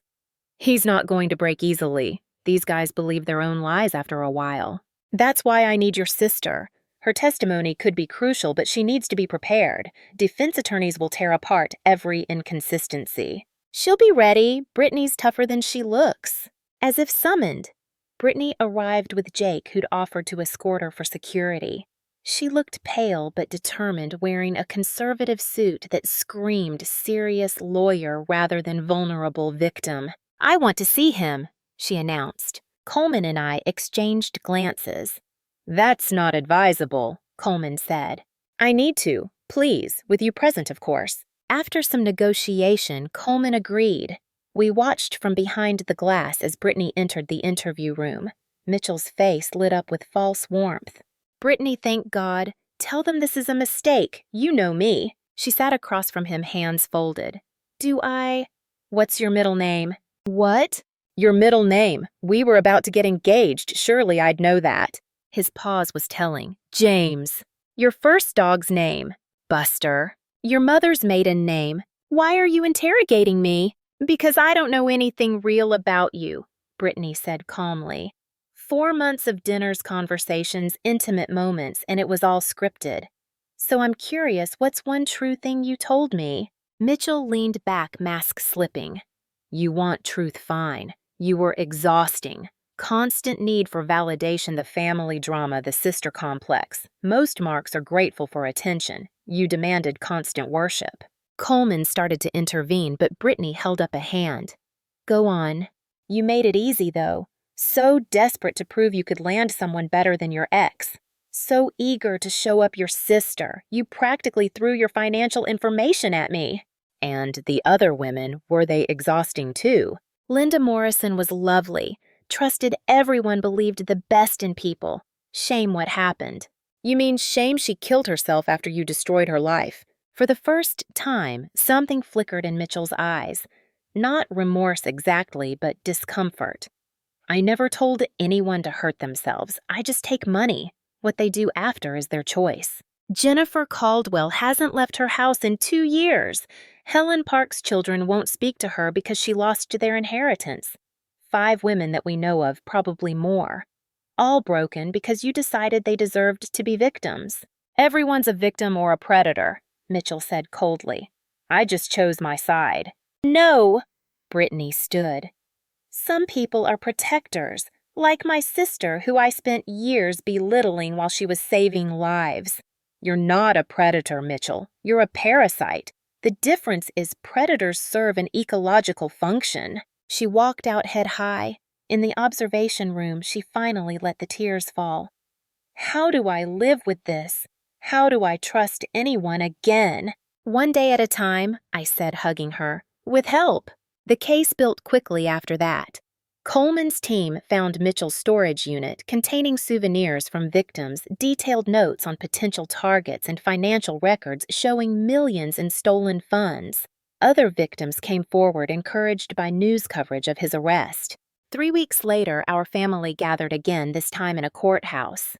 He's not going to break easily. These guys believe their own lies after a while. That's why I need your sister. Her testimony could be crucial, but she needs to be prepared. Defense attorneys will tear apart every inconsistency. She'll be ready. Brittany's tougher than she looks. As if summoned, Brittany arrived with Jake, who'd offered to escort her for security. She looked pale but determined, wearing a conservative suit that screamed serious lawyer rather than vulnerable victim. I want to see him, she announced. Coleman and I exchanged glances. That's not advisable, Coleman said. I need to, please, with you present, of course. After some negotiation, Coleman agreed. We watched from behind the glass as Brittany entered the interview room. Mitchell's face lit up with false warmth. Brittany, thank God. Tell them this is a mistake. You know me. She sat across from him, hands folded. Do I? What's your middle name? What? Your middle name. We were about to get engaged. Surely I'd know that. His pause was telling. James. Your first dog's name. Buster. Your mother's maiden name. Why are you interrogating me? Because I don't know anything real about you, Brittany said calmly. 4 months of dinners, conversations, intimate moments, and it was all scripted. So I'm curious, what's one true thing you told me? Mitchell leaned back, mask slipping. You want truth, fine. You were exhausting. Constant need for validation, the family drama, the sister complex. Most marks are grateful for attention. You demanded constant worship. Coleman started to intervene, but Brittany held up a hand. Go on. You made it easy, though. So desperate to prove you could land someone better than your ex. So eager to show up your sister. You practically threw your financial information at me. And the other women, were they exhausting too? Linda Morrison was lovely. Trusted everyone, believed the best in people. Shame what happened. You mean shame she killed herself after you destroyed her life? For the first time, something flickered in Mitchell's eyes. Not remorse exactly, but discomfort. I never told anyone to hurt themselves. I just take money. What they do after is their choice. Jennifer Caldwell hasn't left her house in 2 years. Helen Park's children won't speak to her because she lost their inheritance. 5 women that we know of, probably more. All broken because you decided they deserved to be victims. Everyone's a victim or a predator, Mitchell said coldly. I just chose my side. No, Brittany stood. Some people are protectors, like my sister, who I spent years belittling while she was saving lives. You're not a predator, Mitchell. You're a parasite. The difference is predators serve an ecological function. She walked out head high. In the observation room, she finally let the tears fall. How do I live with this? How do I trust anyone again? One day at a time, I said, hugging her. With help. The case built quickly after that. Coleman's team found Mitchell's storage unit containing souvenirs from victims, detailed notes on potential targets, and financial records showing millions in stolen funds. Other victims came forward, encouraged by news coverage of his arrest. 3 weeks later, our family gathered again, this time in a courthouse.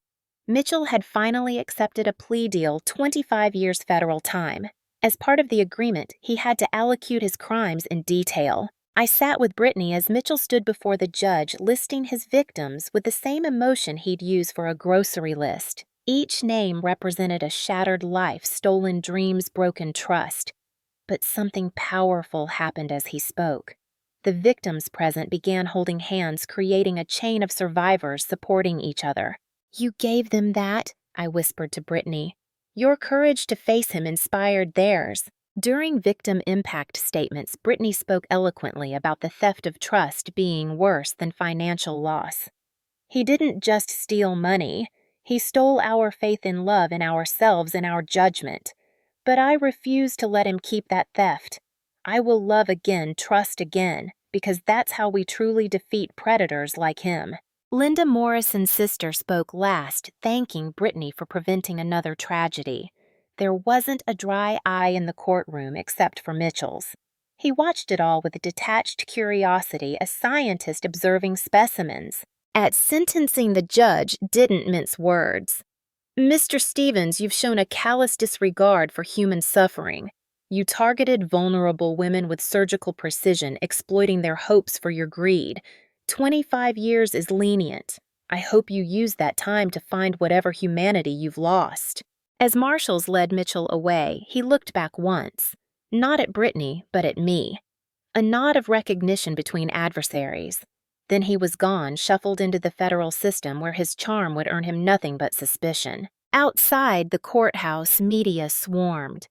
Mitchell had finally accepted a plea deal, 25 years federal time. As part of the agreement, he had to allocute his crimes in detail. I sat with Brittany as Mitchell stood before the judge, listing his victims with the same emotion he'd use for a grocery list. Each name represented a shattered life, stolen dreams, broken trust. But something powerful happened as he spoke. The victims present began holding hands, creating a chain of survivors supporting each other. "You gave them that," I whispered to Brittany. "Your courage to face him inspired theirs." During victim impact statements, Brittany spoke eloquently about the theft of trust being worse than financial loss. "He didn't just steal money. He stole our faith in love in ourselves and our judgment. But I refuse to let him keep that theft. I will love again, trust again, because that's how we truly defeat predators like him." Linda Morrison's sister spoke last, thanking Brittany for preventing another tragedy. There wasn't a dry eye in the courtroom except for Mitchell's. He watched it all with detached curiosity, a scientist observing specimens. At sentencing, the judge didn't mince words. "Mr. Stevens, you've shown a callous disregard for human suffering. You targeted vulnerable women with surgical precision, exploiting their hopes for your greed. 25 years is lenient. I hope you use that time to find whatever humanity you've lost." As marshals led Mitchell away, he looked back once. Not at Brittany, but at me. A nod of recognition between adversaries. Then he was gone, shuffled into the federal system where his charm would earn him nothing but suspicion. Outside the courthouse, media swarmed.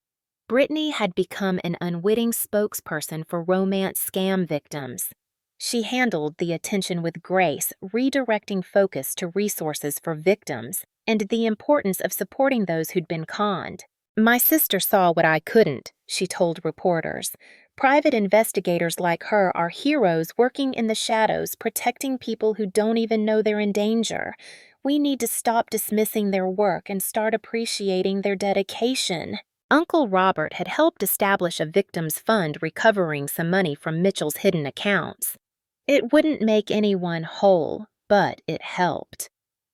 Brittany had become an unwitting spokesperson for romance scam victims. She handled the attention with grace, redirecting focus to resources for victims and the importance of supporting those who'd been conned. "My sister saw what I couldn't," she told reporters. "Private investigators like her are heroes working in the shadows, protecting people who don't even know they're in danger. We need to stop dismissing their work and start appreciating their dedication." Uncle Robert had helped establish a victims fund, recovering some money from Mitchell's hidden accounts. It wouldn't make anyone whole, but it helped.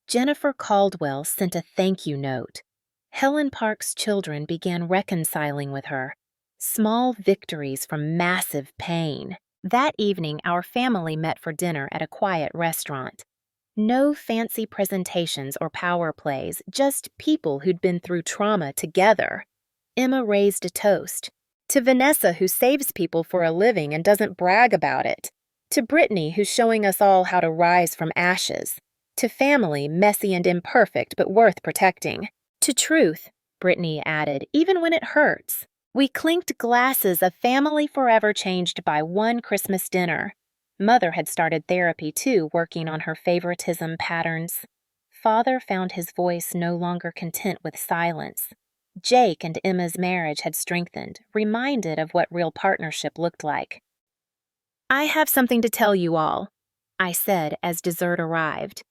Jennifer Caldwell sent a thank you note. Helen Park's children began reconciling with her. Small victories from massive pain. That evening, our family met for dinner at a quiet restaurant. No fancy presentations or power plays, just people who'd been through trauma together. Emma raised a toast. "To Vanessa, who saves people for a living and doesn't brag about it. To Brittany, who's showing us all how to rise from ashes. To family, messy and imperfect, but worth protecting. To truth," Brittany added, "even when it hurts." We clinked glasses, a family forever changed by one Christmas dinner. Mother had started therapy too, working on her favoritism patterns. Father found his voice no longer content with silence. Jake and Emma's marriage had strengthened, reminded of what real partnership looked like. "I have something to tell you all," I said as dessert arrived.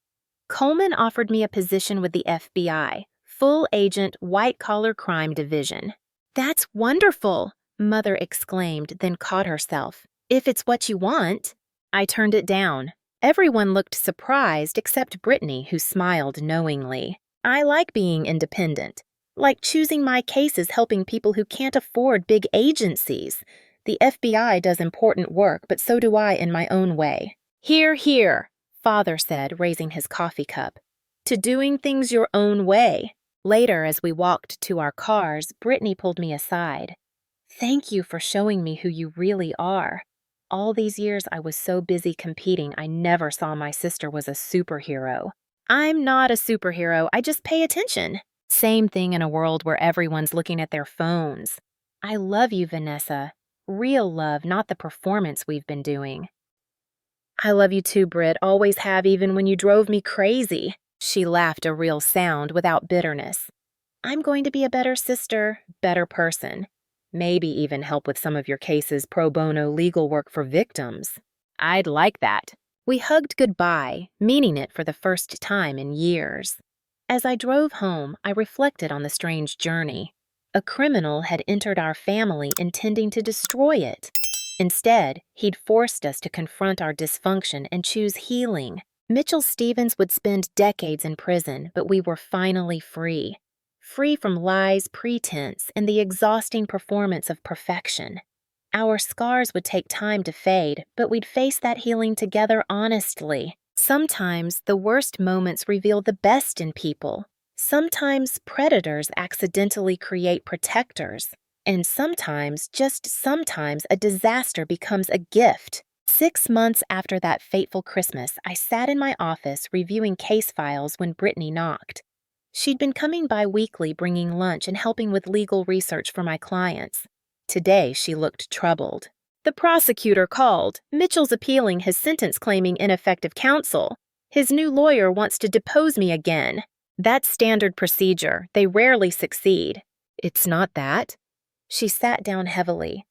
"Coleman offered me a position with the FBI, full agent, white-collar crime division." "That's wonderful," Mother exclaimed, then caught herself. "If it's what you want." I turned it down. Everyone looked surprised except Brittany, who smiled knowingly. "I like being independent. Like choosing my cases, helping people who can't afford big agencies. The FBI does important work, but so do I in my own way." "Hear, hear," Father said, raising his coffee cup. "To doing things your own way." Later, as we walked to our cars, Brittany pulled me aside. "Thank you for showing me who you really are. All these years I was so busy competing, I never saw my sister was a superhero." "I'm not a superhero, I just pay attention." Same thing in a world where everyone's looking at their phones. "I love you, Vanessa. Real love, not the performance we've been doing." "I love you too, Britt. Always have, even when you drove me crazy." She laughed a real sound without bitterness. "I'm going to be a better sister, better person. Maybe even help with some of your cases' pro bono legal work for victims. I'd like that. We hugged goodbye, meaning it for the first time in years. As I drove home, I reflected on the strange journey. A criminal had entered our family intending to destroy it. Instead, he'd forced us to confront our dysfunction and choose healing. Mitchell Stevens would spend decades in prison, but we were finally free. Free from lies, pretense, and the exhausting performance of perfection. Our scars would take time to fade, but we'd face that healing together honestly. Sometimes the worst moments reveal the best in people. Sometimes predators accidentally create protectors. And sometimes, just sometimes, a disaster becomes a gift. 6 months after that fateful Christmas, I sat in my office reviewing case files when Brittany knocked. She'd been coming by weekly bringing lunch and helping with legal research for my clients. Today, she looked troubled. The prosecutor called. Mitchell's appealing his sentence claiming ineffective counsel. His new lawyer wants to depose me again. That's standard procedure. They rarely succeed. It's not that. She sat down heavily.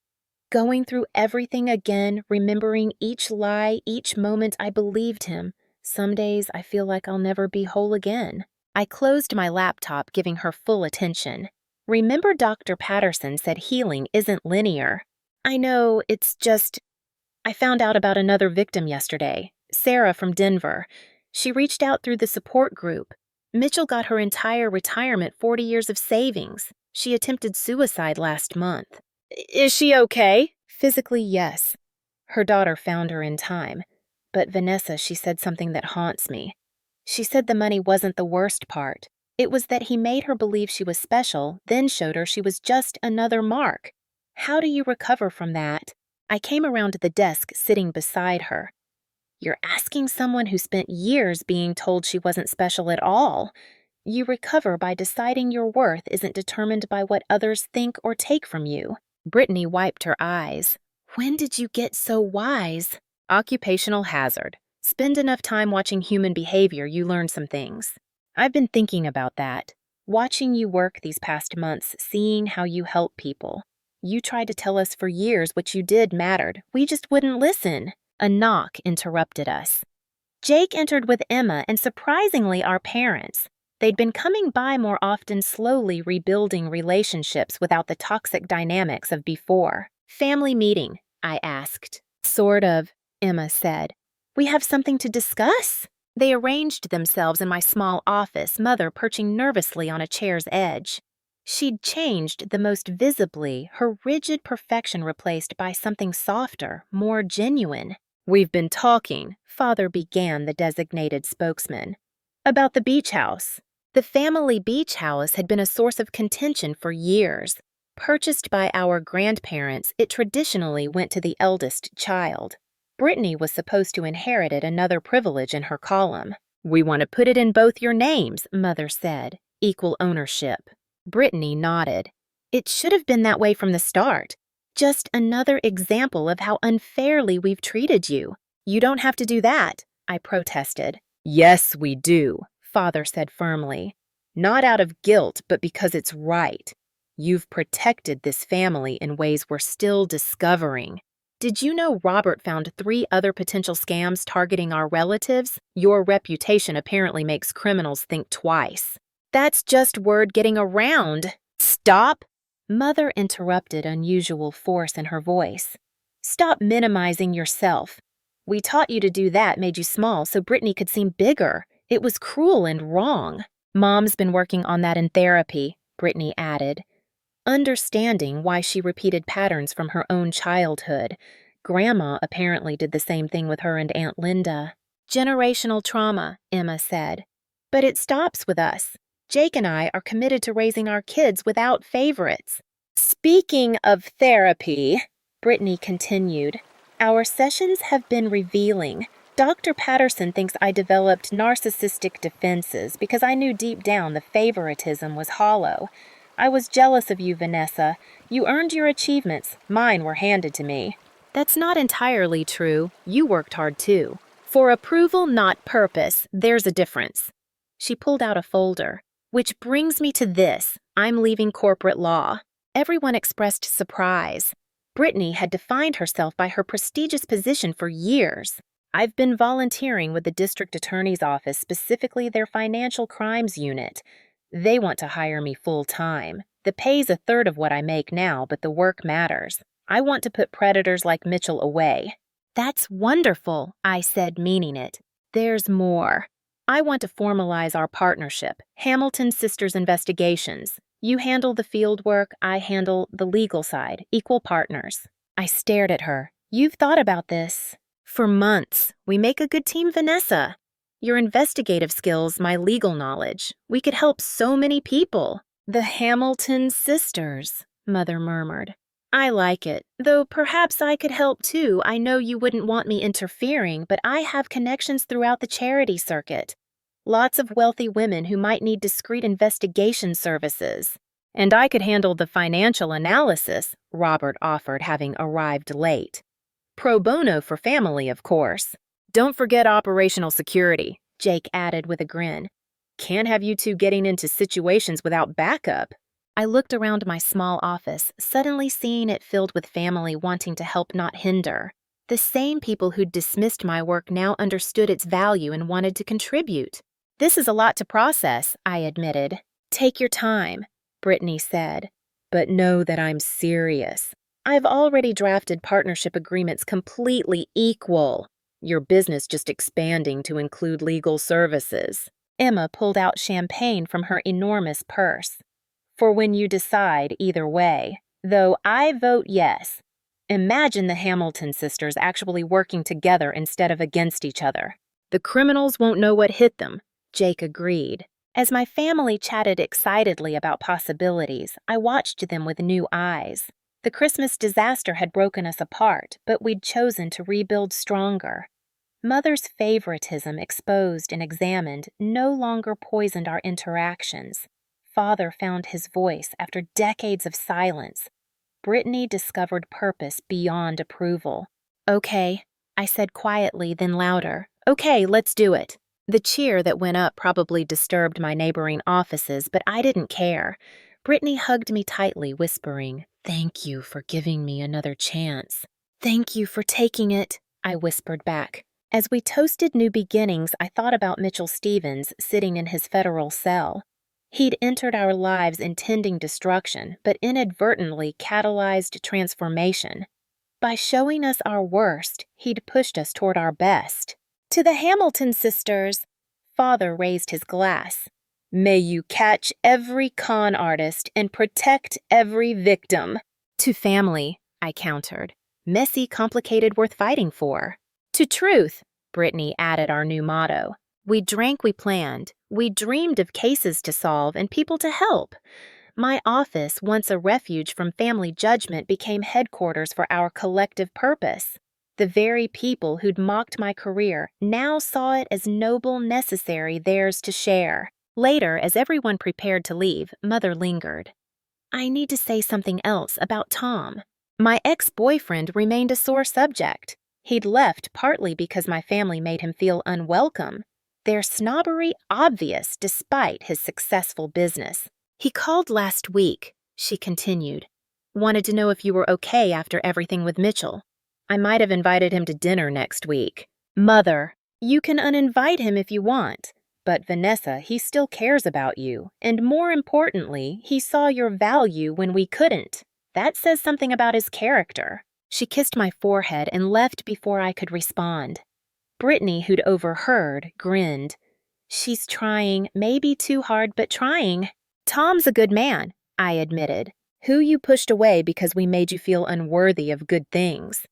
Going through everything again, remembering each lie, each moment I believed him. Some days I feel like I'll never be whole again. I closed my laptop, giving her full attention. Remember Dr. Patterson said healing isn't linear. I know, it's just... I found out about another victim yesterday, Sarah from Denver. She reached out through the support group. Mitchell got her entire retirement, 40 years of savings. She attempted suicide last month. Is she okay? Physically, yes. Her daughter found her in time. But Vanessa, she said something that haunts me. She said the money wasn't the worst part. It was that he made her believe she was special, then showed her she was just another mark. How do you recover from that? I came around to the desk sitting beside her. You're asking someone who spent years being told she wasn't special at all. You recover by deciding your worth isn't determined by what others think or take from you. Brittany wiped her eyes. When did you get so wise? Occupational hazard. Spend enough time watching human behavior, you learn some things. I've been thinking about that. Watching you work these past months, seeing how you help people. You tried to tell us for years what you did mattered. We just wouldn't listen. A knock interrupted us. Jake entered with Emma and surprisingly our parents. They'd been coming by more often, slowly rebuilding relationships without the toxic dynamics of before. Family meeting, I asked. Sort of, Emma said. We have something to discuss. They arranged themselves in my small office, Mother perching nervously on a chair's edge. She'd changed the most visibly, her rigid perfection replaced by something softer, more genuine. We've been talking, Father began, the designated spokesman, about the beach house. The family beach house had been a source of contention for years. Purchased by our grandparents, it traditionally went to the eldest child. Brittany was supposed to inherit it, another privilege in her column. We want to put it in both your names, Mother said. Equal ownership. Brittany nodded. It should have been that way from the start. Just another example of how unfairly we've treated you. You don't have to do that, I protested. Yes, we do, Father said firmly. Not out of guilt, but because it's right. You've protected this family in ways we're still discovering. Did you know Robert found 3 other potential scams targeting our relatives? Your reputation apparently makes criminals think twice. That's just word getting around. Stop! Mother interrupted, unusual force in her voice. Stop minimizing yourself. We taught you to do that, made you small so Brittany could seem bigger. It was cruel and wrong. Mom's been working on that in therapy, Brittany added. Understanding why she repeated patterns from her own childhood. Grandma apparently did the same thing with her and Aunt Linda. Generational trauma, Emma said. But it stops with us. Jake and I are committed to raising our kids without favorites. Speaking of therapy, Brittany continued, our sessions have been revealing. Dr. Patterson thinks I developed narcissistic defenses because I knew deep down the favoritism was hollow. I was jealous of you, Vanessa. You earned your achievements. Mine were handed to me. That's not entirely true. You worked hard too. For approval, not purpose, there's a difference. She pulled out a folder. Which brings me to this. I'm leaving corporate law. Everyone expressed surprise. Brittany had defined herself by her prestigious position for years. I've been volunteering with the district attorney's office, specifically their financial crimes unit. They want to hire me full-time. The pay's a third of what I make now, but the work matters. I want to put predators like Mitchell away. That's wonderful, I said, meaning it. There's more. I want to formalize our partnership, Hamilton Sisters Investigations. You handle the field work, I handle the legal side, equal partners. I stared at her. You've thought about this. For months. We make a good team, Vanessa. Your investigative skills, my legal knowledge. We could help so many people. The Hamilton Sisters, Mother murmured. I like it, though perhaps I could help too. I know you wouldn't want me interfering, but I have connections throughout the charity circuit. Lots of wealthy women who might need discreet investigation services. And I could handle the financial analysis, Robert offered, having arrived late. Pro bono for family, of course. Don't forget operational security, Jake added with a grin. Can't have you two getting into situations without backup. I looked around my small office, suddenly seeing it filled with family wanting to help, not hinder. The same people who'd dismissed my work now understood its value and wanted to contribute. This is a lot to process, I admitted. Take your time, Brittany said. But know that I'm serious. I've already drafted partnership agreements completely equal. Your business just expanding to include legal services. Emma pulled out champagne from her enormous purse. For when you decide either way, though I vote yes. Imagine the Hamilton sisters actually working together instead of against each other. The criminals won't know what hit them, Jake agreed. As my family chatted excitedly about possibilities, I watched them with new eyes. The Christmas disaster had broken us apart, but we'd chosen to rebuild stronger. Mother's favoritism, exposed and examined, no longer poisoned our interactions. Father found his voice after decades of silence. Brittany discovered purpose beyond approval. Okay, I said quietly, then louder. Okay, let's do it. The cheer that went up probably disturbed my neighboring offices, but I didn't care. Brittany hugged me tightly, whispering, "Thank you for giving me another chance." "Thank you for taking it," I whispered back. As we toasted new beginnings, I thought about Mitchell Stevens sitting in his federal cell. He'd entered our lives intending destruction, but inadvertently catalyzed transformation. By showing us our worst, he'd pushed us toward our best. To the Hamilton sisters, Father raised his glass. May you catch every con artist and protect every victim. To family, I countered. Messy, complicated, worth fighting for. To truth, Brittany added our new motto. We drank, we planned. We dreamed of cases to solve and people to help. My office, once a refuge from family judgment, became headquarters for our collective purpose. The very people who'd mocked my career now saw it as noble, necessary, theirs to share. Later, as everyone prepared to leave, Mother lingered. I need to say something else about Tom. My ex-boyfriend remained a sore subject. He'd left partly because my family made him feel unwelcome. Their snobbery obvious despite his successful business. He called last week, she continued. Wanted to know if you were okay after everything with Mitchell. I might have invited him to dinner next week. Mother, you can uninvite him if you want. But Vanessa, he still cares about you. And more importantly, he saw your value when we couldn't. That says something about his character. She kissed my forehead and left before I could respond. Brittany, who'd overheard, grinned. She's trying, maybe too hard, but trying. Tom's a good man, I admitted. Who you pushed away because we made you feel unworthy of good things.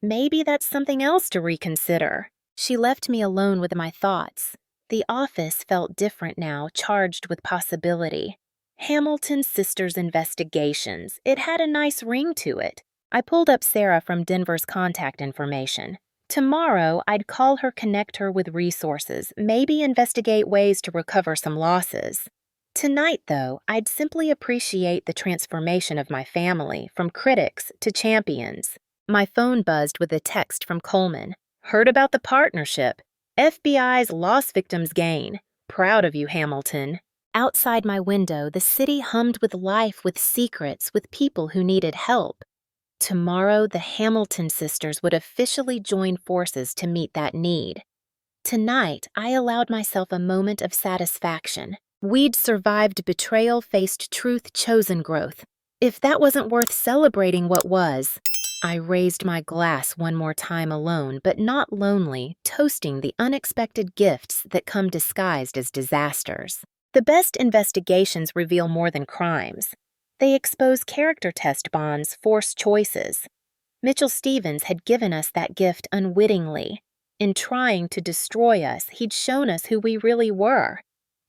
Maybe that's something else to reconsider. She left me alone with my thoughts. The office felt different now, charged with possibility. Hamilton Sisters Investigations. It had a nice ring to it. I pulled up Sarah from Denver's contact information. Tomorrow, I'd call her, connect her with resources, maybe investigate ways to recover some losses. Tonight, though, I'd simply appreciate the transformation of my family, from critics to champions. My phone buzzed with a text from Coleman. Heard about the partnership. FBI's lost victims gain. Proud of you, Hamilton. Outside my window, the city hummed with life, with secrets, with people who needed help. Tomorrow, the Hamilton sisters would officially join forces to meet that need. Tonight, I allowed myself a moment of satisfaction. We'd survived betrayal, faced truth, chosen growth. If that wasn't worth celebrating, what was? I raised my glass one more time alone, but not lonely, toasting the unexpected gifts that come disguised as disasters. The best investigations reveal more than crimes. They expose character test bonds, force choices. Mitchell Stevens had given us that gift unwittingly. In trying to destroy us, he'd shown us who we really were.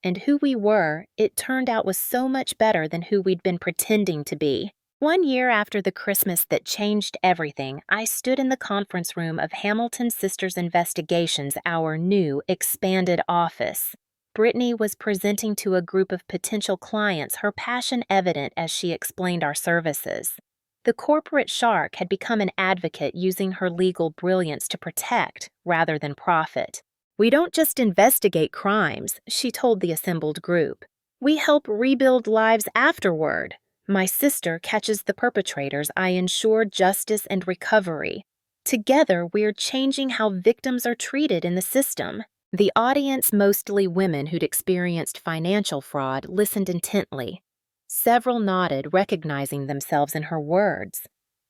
And who we were, it turned out, was so much better than who we'd been pretending to be. 1 year after the Christmas that changed everything, I stood in the conference room of Hamilton Sisters Investigations, our new, expanded office. Brittany was presenting to a group of potential clients, her passion evident as she explained our services. The corporate shark had become an advocate, using her legal brilliance to protect rather than profit. "We don't just investigate crimes," she told the assembled group. "We help rebuild lives afterward. My sister catches the perpetrators. I ensure justice and recovery. Together, we're changing how victims are treated in the system." The audience, mostly women who'd experienced financial fraud, listened intently. Several nodded, recognizing themselves in her words.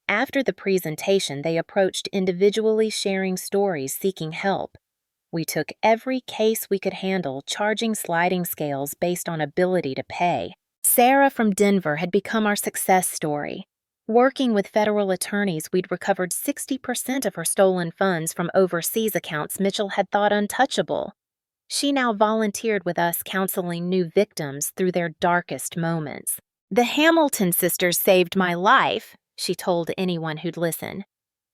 After the presentation, they approached individually, sharing stories, seeking help. We took every case we could handle, charging sliding scales based on ability to pay. Sarah from Denver had become our success story. Working with federal attorneys, we'd recovered 60% of her stolen funds from overseas accounts Mitchell had thought untouchable. She now volunteered with us, counseling new victims through their darkest moments. "The Hamilton sisters saved my life," she told anyone who'd listen.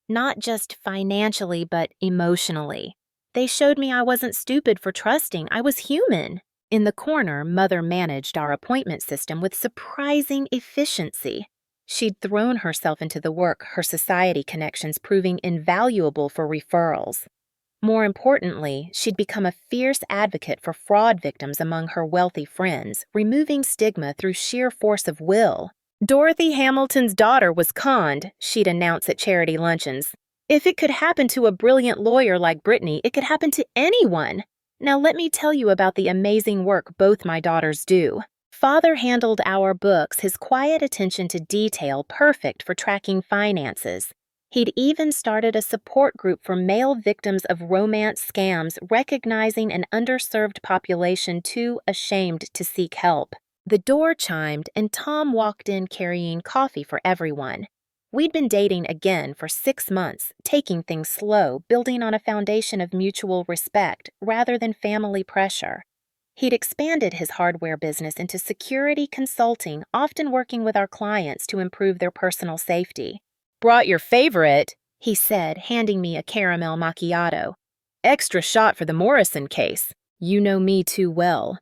"Not just financially, but emotionally. They showed me I wasn't stupid for trusting. I was human." In the corner, Mother managed our appointment system with surprising efficiency. She'd thrown herself into the work, her society connections proving invaluable for referrals. More importantly, she'd become a fierce advocate for fraud victims among her wealthy friends, removing stigma through sheer force of will. "Dorothy Hamilton's daughter was conned," she'd announce at charity luncheons. "If it could happen to a brilliant lawyer like Brittany, it could happen to anyone. Now let me tell you about the amazing work both my daughters do." Father handled our books, his quiet attention to detail perfect for tracking finances. He'd even started a support group for male victims of romance scams, recognizing an underserved population too ashamed to seek help. The door chimed, and Tom walked in carrying coffee for everyone. We'd been dating again for 6 months, taking things slow, building on a foundation of mutual respect rather than family pressure. He'd expanded his hardware business into security consulting, often working with our clients to improve their personal safety. "Brought your favorite," he said, handing me a caramel macchiato. "Extra shot for the Morrison case. You know me too well."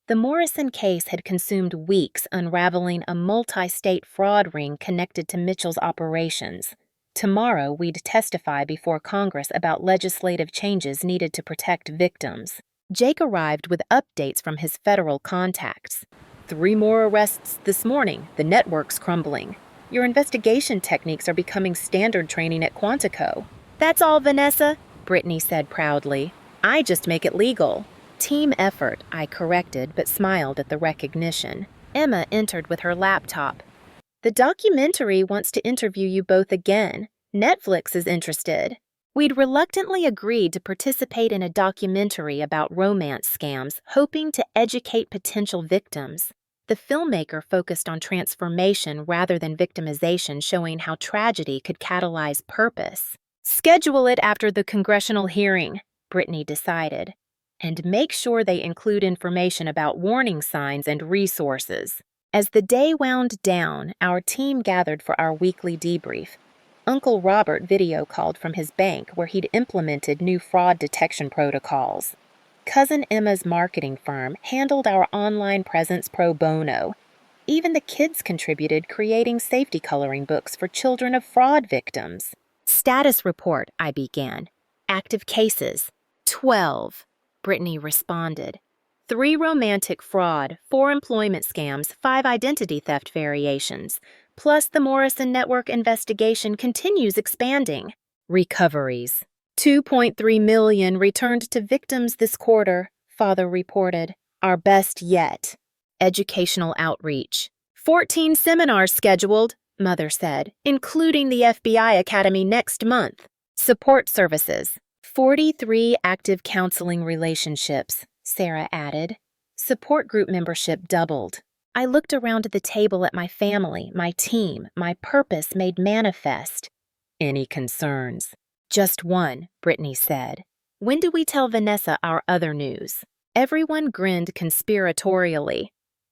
The Morrison case had consumed weeks unraveling a multi-state fraud ring connected to Mitchell's operations. Tomorrow, we'd testify before Congress about legislative changes needed to protect victims. Jake arrived with updates from his federal contacts. 3 more arrests this morning. The network's crumbling. Your investigation techniques are becoming standard training at Quantico." "That's all, Vanessa," Brittany said proudly. "I just make it legal." "Team effort," I corrected, but smiled at the recognition. Emma entered with her laptop. "The documentary wants to interview you both again. Netflix is interested." We'd reluctantly agreed to participate in a documentary about romance scams, hoping to educate potential victims. The filmmaker focused on transformation rather than victimization, showing how tragedy could catalyze purpose. "Schedule it after the congressional hearing," Brittany decided. "And make sure they include information about warning signs and resources." As the day wound down, our team gathered for our weekly debrief. Uncle Robert video called from his bank where he'd implemented new fraud detection protocols. Cousin Emma's marketing firm handled our online presence pro bono. Even the kids contributed, creating safety coloring books for children of fraud victims. "Status report," I began. "Active cases." 12, Brittany responded. 3 romantic fraud, 4 employment scams, 5 identity theft variations. Plus, the Morrison Network investigation continues expanding. Recoveries. 2.3 million returned to victims this quarter, father reported. Our best yet. Educational outreach. 14 seminars scheduled, mother said, including the FBI Academy next month. Support services. 43 active counseling relationships, Sarah added. Support group membership doubled. I looked around the table at my family, my team, my purpose made manifest. Any concerns? Just one, Brittany said. When do we tell Vanessa our other news? Everyone grinned conspiratorially.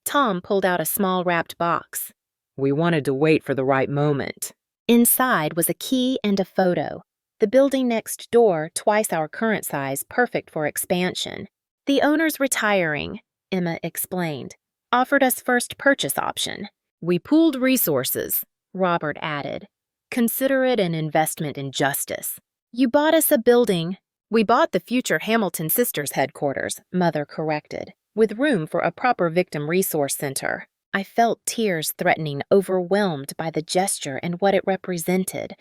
Tom pulled out a small wrapped box. We wanted to wait for the right moment. Inside was a key and a photo. The building next door, twice our current size, perfect for expansion. The owner's retiring, Emma explained. Offered us first purchase option. We pooled resources, Robert added. Consider it an investment in justice. You bought us a building. We bought the future Hamilton Sisters headquarters, Mother corrected, with room for a proper victim resource center. I felt tears threatening, overwhelmed by the gesture and what it represented.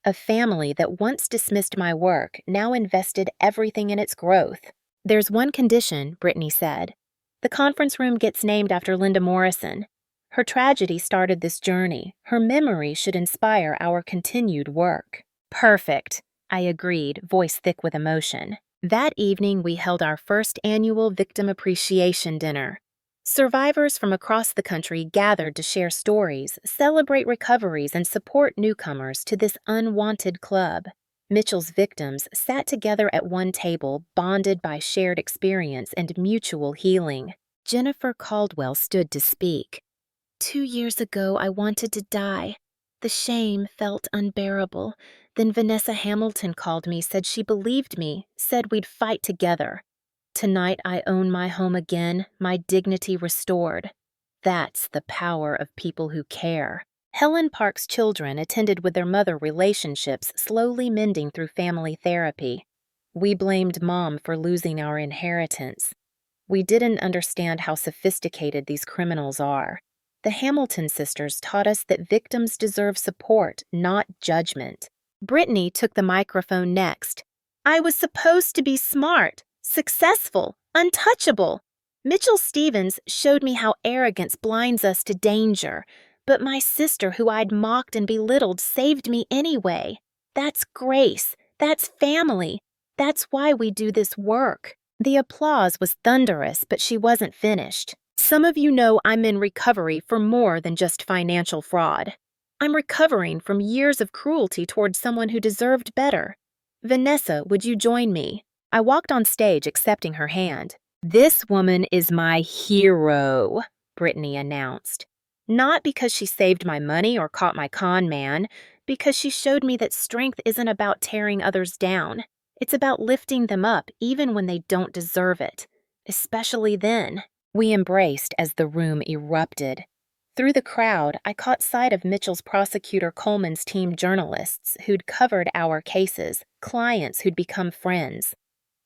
A family that once dismissed my work now invested everything in its growth. There's one condition, Brittany said. The conference room gets named after Linda Morrison. Her tragedy started this journey. Her memory should inspire our continued work. Perfect, I agreed, voice thick with emotion. That evening, we held our first annual Victim Appreciation Dinner. Survivors from across the country gathered to share stories, celebrate recoveries, and support newcomers to this unwanted club. Mitchell's victims sat together at one table, bonded by shared experience and mutual healing. Jennifer Caldwell stood to speak. 2 years ago, I wanted to die. The shame felt unbearable. Then Vanessa Hamilton called me, said she believed me, said we'd fight together. Tonight I own my home again, my dignity restored. That's the power of people who care. Helen Park's children attended with their mother, relationships slowly mending through family therapy. We blamed Mom for losing our inheritance. We didn't understand how sophisticated these criminals are. The Hamilton sisters taught us that victims deserve support, not judgment. Brittany took the microphone next. I was supposed to be smart, successful, untouchable. Mitchell Stevens showed me how arrogance blinds us to danger. But my sister, who I'd mocked and belittled, saved me anyway. That's grace. That's family. That's why we do this work. The applause was thunderous, but she wasn't finished. Some of you know I'm in recovery for more than just financial fraud. I'm recovering from years of cruelty toward someone who deserved better. Vanessa, would you join me? I walked on stage accepting her hand. This woman is my hero, Brittany announced. Not because she saved my money or caught my con man, because she showed me that strength isn't about tearing others down. It's about lifting them up even when they don't deserve it. Especially then. We embraced as the room erupted. Through the crowd, I caught sight of Mitchell's prosecutor Coleman's team journalists who'd covered our cases, clients who'd become friends.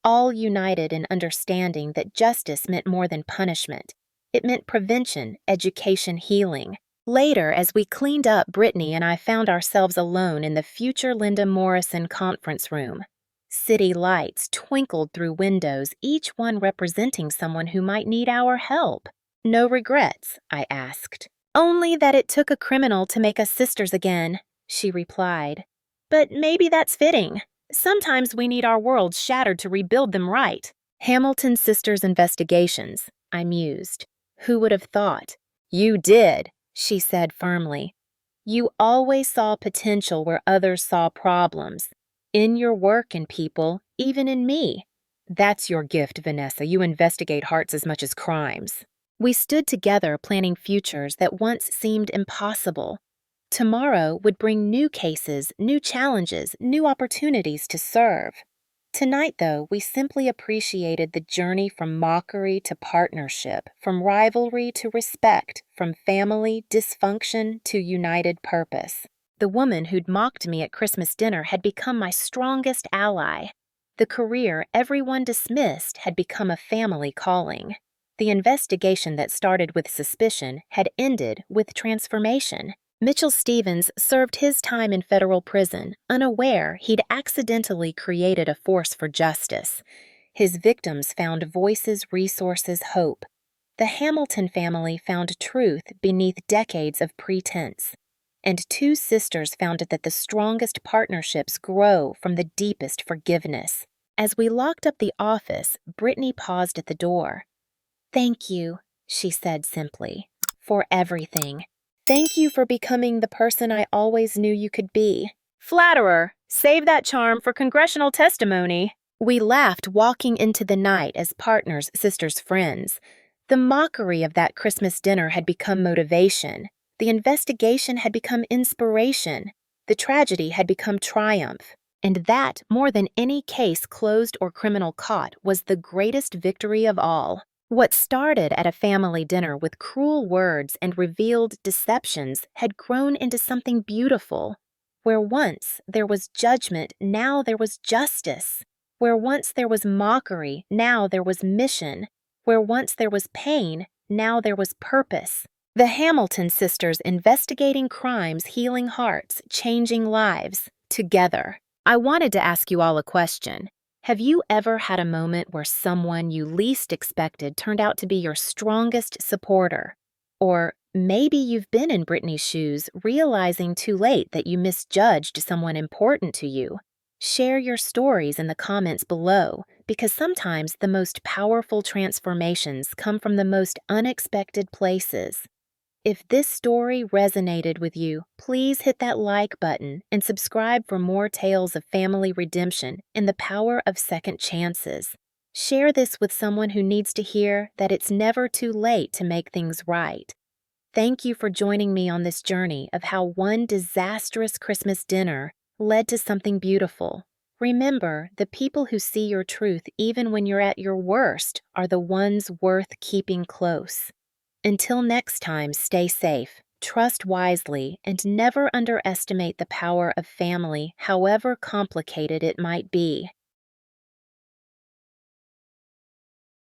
All united in understanding that justice meant more than punishment. It meant prevention, education, healing. Later, as we cleaned up, Brittany and I found ourselves alone in the future Linda Morrison conference room. City lights twinkled through windows, each one representing someone who might need our help. No regrets, I asked. Only that it took a criminal to make us sisters again, she replied. But maybe that's fitting. Sometimes we need our worlds shattered to rebuild them right. Hamilton Sisters Investigations, I mused. Who would have thought? You did, she said firmly. You always saw potential where others saw problems. In your work and people, even in me. That's your gift, Vanessa. You investigate hearts as much as crimes. We stood together planning futures that once seemed impossible. Tomorrow would bring new cases, new challenges, new opportunities to serve. Tonight, though, we simply appreciated the journey from mockery to partnership, from rivalry to respect, from family dysfunction to united purpose. The woman who'd mocked me at Christmas dinner had become my strongest ally. The career everyone dismissed had become a family calling. The investigation that started with suspicion had ended with transformation. Mitchell Stevens served his time in federal prison, unaware he'd accidentally created a force for justice. His victims found voices, resources, hope. The Hamilton family found truth beneath decades of pretense. And two sisters found that the strongest partnerships grow from the deepest forgiveness. As we locked up the office, Brittany paused at the door. "Thank you," she said simply, "for everything. Thank you for becoming the person I always knew you could be." "Flatterer, save that charm for congressional testimony." We laughed walking into the night as partners, sisters, friends. The mockery of that Christmas dinner had become motivation. The investigation had become inspiration. The tragedy had become triumph. And that, more than any case closed or criminal caught, was the greatest victory of all. What started at a family dinner with cruel words and revealed deceptions had grown into something beautiful. Where once there was judgment, now there was justice. Where once there was mockery, now there was mission. Where once there was pain, now there was purpose. The Hamilton sisters investigating crimes, healing hearts, changing lives, together. I wanted to ask you all a question. Have you ever had a moment where someone you least expected turned out to be your strongest supporter? Or maybe you've been in Brittany's shoes, realizing too late that you misjudged someone important to you. Share your stories in the comments below, because sometimes the most powerful transformations come from the most unexpected places. If this story resonated with you, please hit that like button and subscribe for more tales of family redemption and the power of second chances. Share this with someone who needs to hear that it's never too late to make things right. Thank you for joining me on this journey of how one disastrous Christmas dinner led to something beautiful. Remember, the people who see your truth even when you're at your worst are the ones worth keeping close. Until next time, stay safe, trust wisely, and never underestimate the power of family, however complicated it might be.